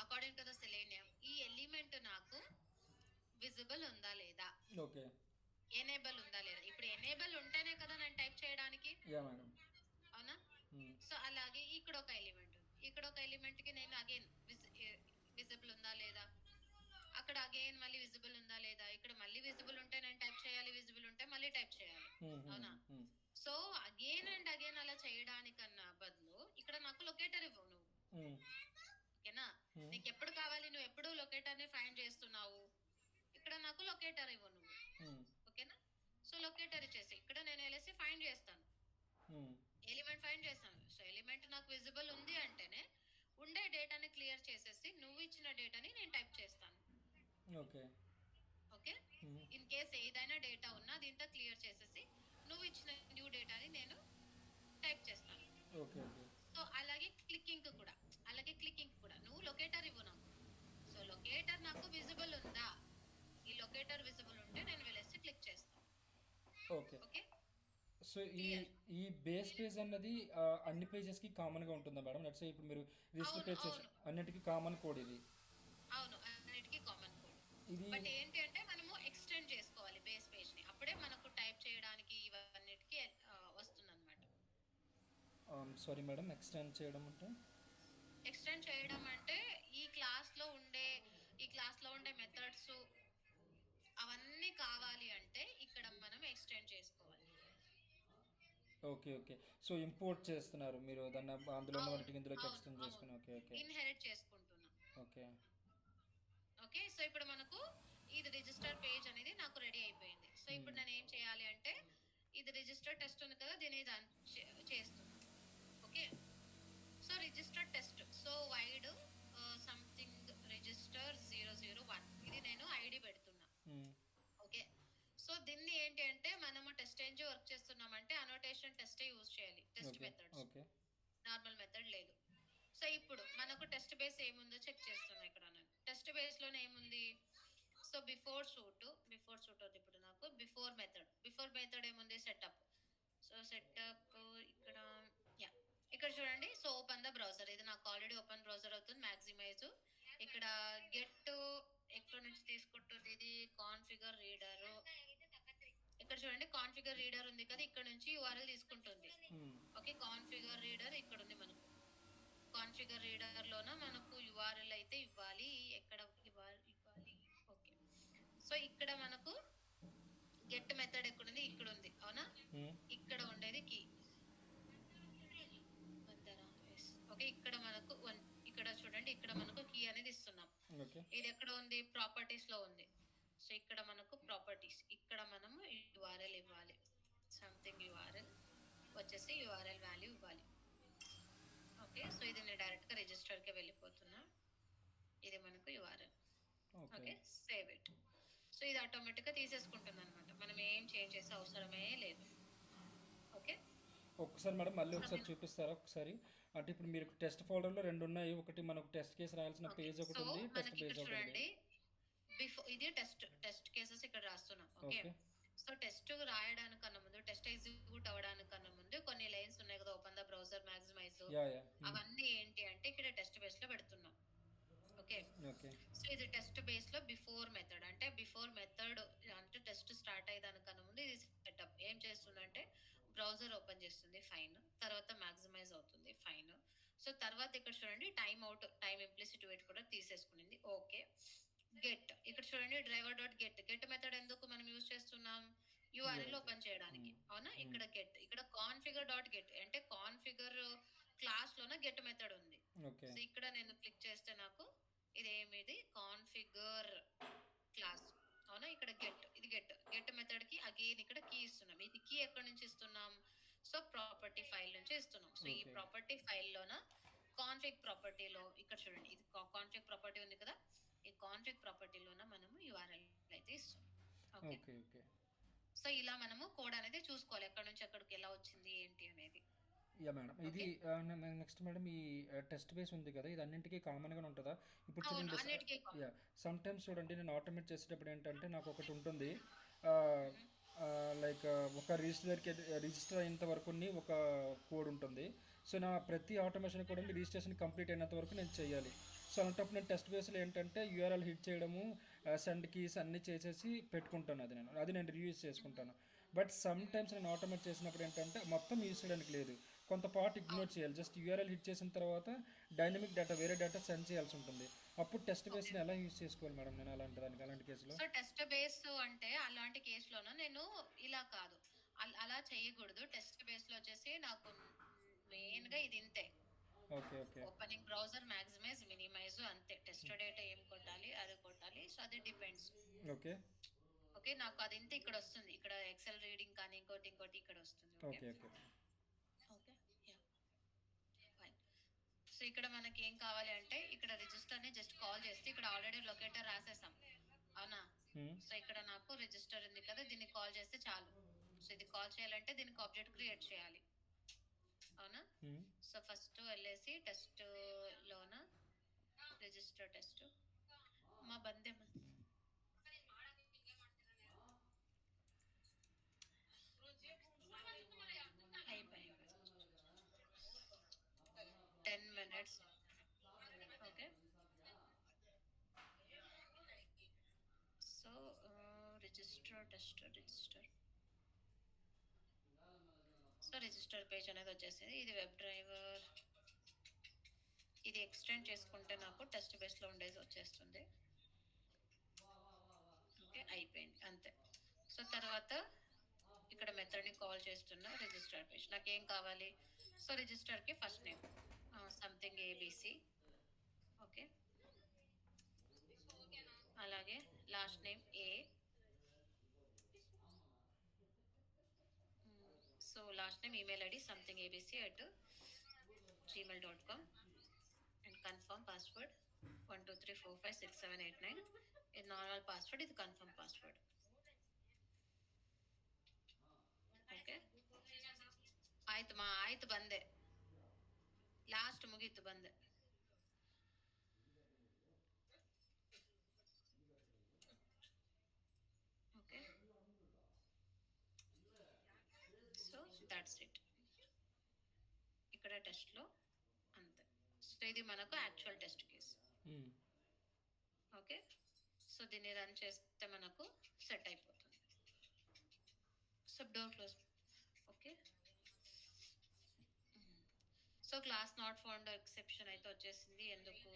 అకార్డింగ్ టు ద సెలేనియం ఈ ఎలిమెంట్ నాకు విజిబుల్ ఉందా లేదా, ఓకే. ఎనేబుల్ ఉందా లేదా. ఇప్పుడు ఎనేబుల్ ఉంటేనే కదా నేను టైప్ చేయడానికి, యా మేడం. అవునా? సో అలాగే ఇక్కడ ఒక ఎలిమెంట్ ఉంది, ఇక్కడ ఒక ఎలిమెంట్ కి నేను అగైన్ విజిబుల్ ఉందా లేదా, అక్కడ అగైన్ మళ్ళీ విజిబుల్ ఉందా లేదా, ఇక్కడ మళ్ళీ విజిబుల్ ఉంటే నేను టైప్ చేయాలి, విజిబుల్ ఉంటే మళ్ళీ టైప్ చేయాలి, అవునా? సో అగైన్ అండ్ అగైన్ అలా చేయడానికన్నా బదులు ఇక్కడ నాకు లొకేటర్ ఇవ్వు నువ్వు, ఓకేనా? నీకు ఎప్పుడు కావాలి, నువ్వు ఎప్పుడు లొకేటర్ ని ఫైండ్ చేస్తున్నావు, ఇక్కడ నాకు లొకేటర్ ఇవ్వు నువ్వు, ఓకేనా? సో లొకేటర్ ఇచ్చేసి ఇక్కడ నేను వెళ్ళేసి ఫైండ్ చేస్తాను, ఎలిమెంట్ ఫైండ్ చేస్తాను. సో ఎలిమెంట్ నాకు విజిబుల్ ఉంది అంటేనే ఉండే డేటాని క్లియర్ చేసేసి నువ్వు ఇచ్చిన డేటాని నేను టైప్ చేస్తాను. ఓకే ఓకే, ఇన్ కేస్ ఏదైనా డేటా ఉన్నా దీంతో క్లియర్ చేసేసి నువ్వు ఇచ్చిన న్యూ డేటాని నేను టైప్ చేస్తాను. Okay okay. సో అలాగే క్లిక్కింగ్ కూడా, నువ్వు లొకేటర్ ఇవ్వు నాకు. సో లొకేటర్ నాకు విజిబుల్ ఉందా, ఈ లొకేటర్ విజిబుల్ ఉంటే నేను వెళ్ళేసి క్లిక్ చేస్తాను. ఓకే ఓకే, సో ఈ బేస్ పేజ్ అన్నది అన్ని పేజెస్కి కామన్గా ఉంటుందా మేడం? లెట్స్ సే ఇప్పుడు మీరు రిజిస్టర్ పేజ్ చేసి అన్నిటికీ కామన్ కోడ్ ఇది. అవును, అన్నిటికీ కామన్ కోడ్. ఇది బట్ ఏంటి అంటే మనము ఎక్స్టెండ్ చేసుకోవాలి బేస్ పేజ్ ని, అప్పుడే మనకు టైప్ చేయడానికి ఇవన్నిటికీ వస్తుందన్నమాట. సారీ మేడం, ఎక్స్టెండ్ చేయడం అంటే? ఎక్స్టెండ్ చేయడం అంటే ఈ క్లాస్ లో ఉండే మెథడ్స్ అవన్నీ కావాలి అంటే ఇక్కడ మనం ఎక్స్టెండ్ చేసుకోవాలి. Okay okay. సో ఇంపోర్ట్ చేస్తున్నారు మీరు దాన్ని, అందులో వాటికి ఇందులోకి ఎక్స్టెండ్ చేసుకుని. ఓకే ఓకే, ఇన్హెరిట్ చేసుకుంటున్నాం. ఓకే ఓకే, సో ఇప్పుడు మనకు ఇది రిజిస్టర్ పేజ్ అనేది నాకు రెడీ అయిపోయింది. సో ఇప్పుడు నేను ఏం చేయాలి అంటే ఇది రిజిస్టర్ టెస్ట్ ఉంది కదా, దీన్ని చేస్తున్నాను. Okay, so register test, so wide something register 001 ఇది నేను ఐడి పెడుతున్నా. ఓకే, సో దీన్ని ఏంటి అంటే మనము టెస్ట్ ఏంజ్ వర్క్ చేస్తున్నామంటే అనోటేషన్ టెస్టే యూజ్ చేయాలి, టెస్ట్ మెథడ్స్, నార్మల్ మెథడ్ లేదు. సో ఇప్పుడు మనకు టెస్ట్ బేస్ ఏముందో చెక్ చేస్తున్నా. ఇక్కడ నేను టెస్ట్ బేస్ లోనే ఏముంది, సో బిఫోర్ సూట్ ఉంది ఇప్పుడు నాకు. బిఫోర్ మెథడ్ ఏముంది, సెటప్. సో సెటప్ ఇక్కడ ఇక్కడ చూడండి. సో ఓపెన్ ద బ్రౌజర్, ఇది నాకు ఆల్రెడీ ఓపెన్ బ్రౌజర్ అవుతుంది. మ్యాక్సిమైజ్ ఇక్కడ గెట్ ఎక్కడ నుంచి తీసుకుంటుంది, ఇది కాన్ఫిగర్ రీడర్. ఇక్కడ చూడండి కాన్ఫిగర్ రీడర్ ఉంది కదా, ఇక్కడ నుంచి URL తీసుకుంటుంది. ఓకే, కాన్ఫిగర్ రీడర్ ఇక్కడ ఉంది మనకు. కాన్ఫిగర్ రీడర్ లోన మనకు URL అయితే ఇవ్వాలి, ఎక్కడ ఇవ్వాలి. ఓకే, సో ఇక్కడ మనకు గెట్ మెథడ్ ఎక్కడుంది, ఇక్కడ ఉంది, అవునా? ఇక్కడ ఉండేది కీ. ఓకే, ఇక్కడ మనకు ఇక్కడ చూడండి, ఇక్కడ మనకు కీ అనేది ఇస్తున్నాం. ఇది ఎక్కడ ఉంది, ప్రాపర్టీస్ లో ఉంది. సో ఇక్కడ మనకు ప్రాపర్టీస్, ఇక్కడ మనము URL ఇవ్వాలి, సంథింగ్ URL వచ్చేసి URL వాల్యూ ఇవ్వాలి. ఓకే, సో ఇది నేను డైరెక్ట్ గా రిజిస్టర్ కి వెళ్ళిపోతున్నా. ఇది మనకు URL. Okay, save it. So ఇది ఆటోమేటిక్ గా తీసేసుకుంటుంది అనమాట, మనం ఏం చేంజ్ చేసే అవసరమే లేదు. ఓకే, ఒక్కసారి మేడం మళ్ళీ ఒకసారి చూపిస్తారా ఒకసారి? అంటే ఇప్పుడు మీరు టెస్ట్ ఫోల్డర్ లో రెండు ఉన్నాయి, ఒకటి మనకు టెస్ట్ కేసు రాయాల్సిన పేజ్ ఒకటి ఉంది, టెస్ట్ పేజ్ ఒకటి ఉంది. బిఫోర్ ఇది టెస్ట్ కేసెస్ ఇక్కడ రాస్తున్నాం. ఓకే, సో టెస్ట్ రాయడానికన్నా ముందు, టెస్ట్ ఎగ్జిక్యూట్ అవ్వడానికన్నా ముందు కొన్ని లైన్స్ ఉన్నాయి కదా, ఓపెన్ ద బ్రౌజర్, మ్యాక్సిమైజ్, అవన్నీ ఏంటి అంటే ఇక్కడ టెస్ట్ బేస్ లో పెడుతున్నాం. ఓకే, సో ఇది టెస్ట్ బేస్ లో బిఫోర్ మెథడ్ అంటే టెస్ట్ స్టార్ట్ అయ్యేదానికన్నా ముందు ఇది సెటప్ ఏం చేస్తుందంటే బ్రౌజర్ ఓపెన్ చేస్తుంది, ఫైన్. తర్వాత మ్యాక్సిమైజ్ అవుతుంది, ఫైన్. సో తర్వాత ఇక్కడ చూడండి టైం ఇంప్లిసిట్ వెయిట్ కూడా తీసేసుకునింది. ఓకే, గెట్ ఇక్కడ చూడండి డ్రైవర్ డాట్ గెట్ మెథడ్ ఎందుకు మనం యూజ్ చేస్తున్నాం, URL ఓపెన్ చేయడానికి, అవునా? ఇక్కడ గెట్, ఇక్కడ కాన్ఫిగర్ డాట్ గెట్ అంటే కాన్ఫిగర్ క్లాస్ లోన గెట్ మెథడ్ ఉంది. సో ఇక్కడ నేను క్లిక్ చేస్తే నాకు ఇదేమిది కాన్ఫిగర్ క్లాస్, అవునా? ఇక్కడ గెట్ మెథడ్ కి అగైన్ ఇక్కడ కీ ఇస్తున్నాం. ఇది కీ ఎక్కడి నుంచి ఇస్తున్నాం, సో ప్రాపర్టీ ఫైల్ నుంచి ఇస్తున్నాం. సో ఈ ప్రాపర్టీ ఫైల్ లోన కాన్ఫిగ్ ప్రాపర్టీలో ఇక్కడ చూడండి, ఇది కాన్ఫిగ్ ప్రాపర్టీ ఉంది కదా, ఈ కాన్ఫిగ్ ప్రాపర్టీలోన మనము URL అయితే ఇస్తున్నాం. ఓకే, సో ఇలా మనము కోడ్ అనేది చూసుకోవాలి, ఎక్కడి నుంచి ఎక్కడికి ఎలా వచ్చింది ఏంటి అనేది. యా మేడం, ఇది నెక్స్ట్ మేడం ఈ టెస్ట్ బేస్ ఉంది కదా, ఇది అన్నింటికీ కామన్గా ఉంటుందా? ఇప్పుడు చూడండి, యా సమ్ టైమ్స్ చూడండి నేను ఆటోమేట్ చేసేటప్పుడు ఏంటంటే నాకు ఒకటి ఉంటుంది, లైక్ ఒక రిజిస్టర్ అయినంత వరకు ఒక కోడ్ ఉంటుంది. సో నా ప్రతి ఆటోమేషన్ కూడా రిజిస్ట్రేషన్ కంప్లీట్ అయినంత వరకు నేను చేయాలి. సో అలాంటప్పుడు నేను టెస్ట్ బేస్లో ఏంటంటే యూఆర్ఎల్ హిట్ చేయడము, సెండ్ కీస్ అన్నీ చేసేసి పెట్టుకుంటాను. అది నేను రివ్యూస్ చేసుకుంటాను. బట్ సమ్ టైమ్స్ నేను ఆటోమేట్ చేసినప్పుడు ఏంటంటే మొత్తం యూజ్ చేయడానికి లేదు, కొంత పార్ట్ ఇగ్నోర్ చేయాలి. జస్ట్ యూఆర్ఎల్ హిట్ చేసిన తర్వాత డైనమిక్ డేటా, వేరే డేటా సెండ్ చేయాల్సి ఉంటుంది. అప్పుడు టెస్ట్ బేస్ని ఎలా యూజ్ చేసుకోవాలి మేడం నేను అలాంటి కేసులో? సో టెస్ట్ బేస్ అంటే అలాంటి కేసులోనూ నేను ఇలా కాదు, అలా చేయకూడదు. టెస్ట్ బేస్ లో వచ్చేసి నాకు మెయిన్ గా ఇది ఇంతే, okay okay opening browser maximise minimise అంతే. టెస్ట్ డేటా ఏం కొట్టాలి అది కొట్టాలి. సో అది డిపెండ్స్. ఓకే ఓకే, నాకు అది ఇంత ఇక్కడ వస్తుంది, ఇక్కడ ఎక్సెల్ రీడింగ్ కానీ ఇంకోటి ఇక్కడ వస్తుంది. Okay okay okay fine. So ఇక్కడ మనకి ఏం కావాలి అంటే ఇక్కడ రిజిస్టర్ ని జస్ట్ కాల్ చేస్తే ఇక్కడ ఆల్రెడీ లొకేటర్ రాసేసాం అవునా. సో ఇక్కడ నాకు రిజిస్టర్ ఉంది కదా, దీన్ని కాల్ చేస్తే చాలు. సో ఇది కాల్ చేయాలంటే దీనికి ఆబ్జెక్ట్ క్రియేట్ చేయాలి అవునా. సో ఫస్ట్ వెళ్ళేసి టెస్ట్ లోన రిజిస్టర్ టెస్ట్ మా బందే అయిపోయి 10 minutes. Okay, so register test register. So register page అనేది వచ్చేసింది. ఇది వెబ్ డ్రైవర్, ఇది ఎక్స్టెండ్ చేసుకుంటే నాకు టెస్ట్ బేస్లో ఉండేది వచ్చేస్తుంది. ఓకే అయిపోయింది అంతే. సో తర్వాత ఇక్కడ మెథడ్ని కాల్ చేస్తున్నా రిజిస్టర్ పేజ్. నాకేం కావాలి? సో రిజిస్టర్కి first name something ABC, okay. అలాగే last name A. So last name email ID something ABC @gmail.com and confirm password 12345678 ఇది నార్మల్ పాస్వర్డ్, ఇది కన్ఫర్మ్ పాస్వర్డ్. ಓಕೆ ಆಯ್ತು ಬಂದೆ, ಲಾಸ್ಟ್ ಮುಗೀತು ಬಂದೆ. Okay so that's it. ఇక్కడ టెస్ట్లో అంతే. సో ఇది మనకు actual test case. Okay, so దీన్ని రన్ చేస్తే మనకు సెట్ అయిపోతుంది. సబ్ door close. Okay, so class not found exception అయితే వచ్చేసింది. ఎందుకు?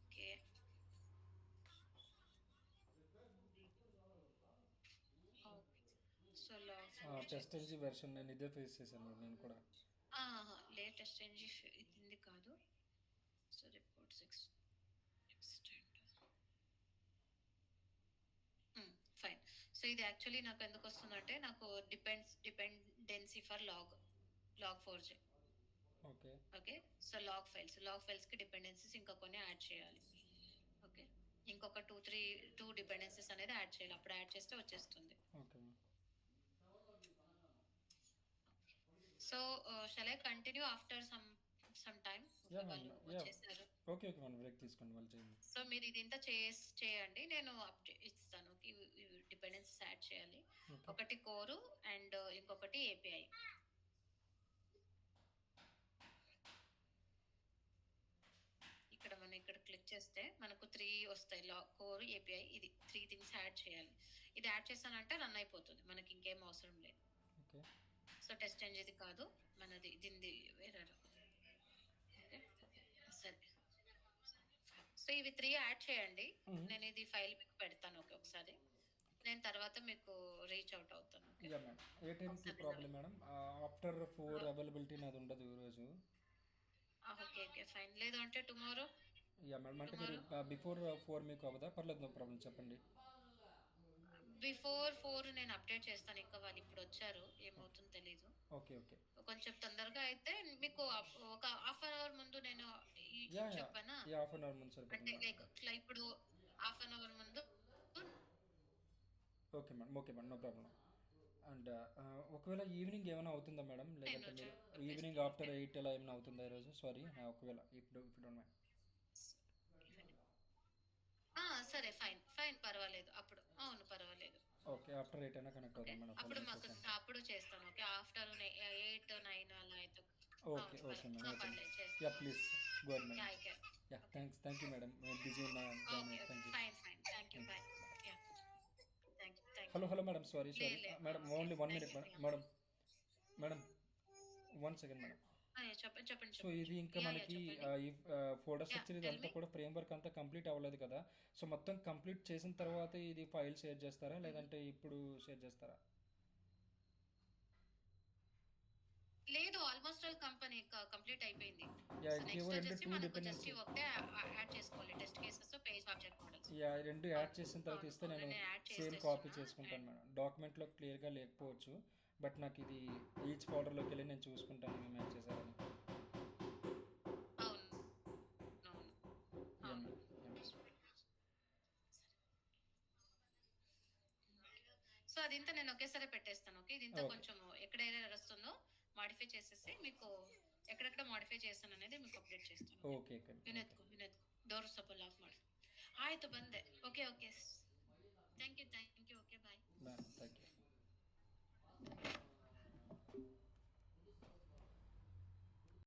Okay so TestNG version నేను ఇదే ఫేస్ చేశాను నేను కూడా. లేటెస్ట్ ఎన్జీ ఇది కాదు. So report 6 fine. సో ఇది యాక్చువల్లీ నాకు ఎందుకు వస్తుందంటే నాకు dependency for log4j. Okay okay, so log ఫైల్స్కి డిపెండెన్సీస్ ఇంకా కొన్ని యాడ్ చేయాలి. ఓకే, ఇంకొక 2 డిపెండెన్సీస్ అనేది యాడ్ చేయాలి. అప్పుడు యాడ్ చేస్తే వచ్చేస్తుంది. Okay, so shall I continue after some time? వచ్చేసారు. ఓకే ఓకే మనం బ్రేక్ తీసుకోండి, వాళ్ళు చేయండి. సో మీరు ఇది ఇంత చేయండి, నేను అప్డేట్ ఇస్తాను. డిపెండెన్సీస్ యాడ్ చేయాలి. ఒకటి కోరు అండ్ ఇంకొకటి ఏపీఐ. ఇక్కడ మనం క్లిక్ చేస్తే మనకు 3 వస్తాయి, కోర్ ఏపీఐ. ఇది 3 థింగ్స్ యాడ్ చేయాలి. ఇది యాడ్ చేస్తానంటే రన్ అయిపోతుంది, మనకి ఇంకేం అవసరం లేదు. ఓకే, సో టెస్ట్ ఇది కాదు మనది, దీనిది వేరే. ఓకే సరే, సో ఇవి 3 యాడ్ చేయండి. నేను ఇది ఫైల్ మీకు పెడతాను. ఓకే ఒకసారి నేను తర్వాత మీకు రీచ్ అవుట్ అవుతాను. Yeah madam. ఏ టైంకి ప్రాబ్లం మేడం? ఆఫ్టర్ 4 అవైలబిలిటీ నాది ఉండదు ఈరోజు. Okay okay fine. లేదు అంటే టుమారో? యా మేడం, అంటే మీరు బిఫోర్ 4 మీకు అవ్వదా? పర్లేదు, నో ప్రాబ్లం, చెప్పండి. బిఫోర్ 4 నేను అప్డేట్ చేస్తాను. ఇంకా వాళ్ళు ఇప్పుడు వచ్చారు, ఏమవుతుందో తెలీదు. ఓకే ఓకే, కొంచెం తొందరగా అయితే మీకు ఒక హాఫ్ అన్ అవర్ ముందు నేను చెప్పానా? హాఫ్ అన్ అవర్ ముందు అంటే లైక్ ఇప్పుడు హాఫ్ అన్ అవర్ ముందు. Okay madam, okay madam, no problem. And ఒకవేళ ఈవినింగ్ ఏమైనా అవుతుందా మేడం? లేదంటే మీరు ఈవినింగ్ ఆఫ్టర్ 8 అలా ఏమైనా అవుతుందా ఈరోజు? సారీ, ఒకవేళ ఇప్పుడు సరే ఫైన్ ఫైన్, పర్వాలేదు. అప్పుడు అవును పర్వాలేదు. ఓకే, ఆఫ్టర్ 8 అయినా కనెక్ట్ అవుతుంది మేడం. అప్పుడు మాకు అప్పుడు చేస్తాను. ఓకే, ఆఫ్టర్ 8 9 అలా అయితే okay okay madam, yeah please. Government. Yeah, I can. Yeah thank you madam, busy ఉన్నా. Okay, thank you. fine. Thank you. Bye. Yeah. Thank you. Hello madam, sorry లే. Madam, Okay. Only 1 Thank minute you. Madam. 1 second madam. చెప్పండి. So ఇది ఇంకా Yeah, మనకి చెప్పండి. ఈ folder Yeah, structure tell ఇదంతా me. కూడా ఫ్రేమ్వర్క్ అంతా కంప్లీట్ అవ్వలేదు కదా. సో మొత్తం కంప్లీట్ చేసిన తర్వాత ఇది ఫైల్ షేర్ చేస్తారా లేదంటే ఇప్పుడు షేర్ చేస్తారా? లేదు, ఆల్మోస్ట్ ఆల్ కంప్లీట్ అయిపోయింది. యా సో ఇంకేవో నెక్స్ట్ రెండు వచ్చేసి 2 మనకు డిపెండెన్సీ. జస్ట్ ఒకటే యాడ్ చేసుకోవాలి, test cases page object models. Yeah రెండు యాడ్ చేసిన తర్వాత ఇస్తే నేను నేను యాడ్ సేమ్ కాపీ చేసుకుంటాను మేడం. డాక్యుమెంట్లో క్లియర్గా లేకపోవచ్చు, బట్ నాకు ఇది ఈచ్ ఫోల్డర్లోకి వెళ్ళి నేను చూసుకుంటాను మేము యాడ్ చేశారని. అవును. Yeah madam. సో అదింతా నేను ఒకేసారి పెట్టేస్తాను. ఓకే, ఇదింతా Okay. కొంచెం ఎక్కడ ఎర్రర్ వస్తుందో మాడిఫై చేసేసి మీకు ఎక్కడెక్కడ మాడిఫై చేస్తాను అనేది మీకు అప్డేట్ చేస్తాను. ఓకే ವಿನೋದ್ ಡೋರ್ ಸ್ವಲ್ಪ ಲಾಕ್ ಮಾಡಿ. ಆಯ್ತು, ಬಂದೆ. Okay thank you. Okay bye. Madam thank you.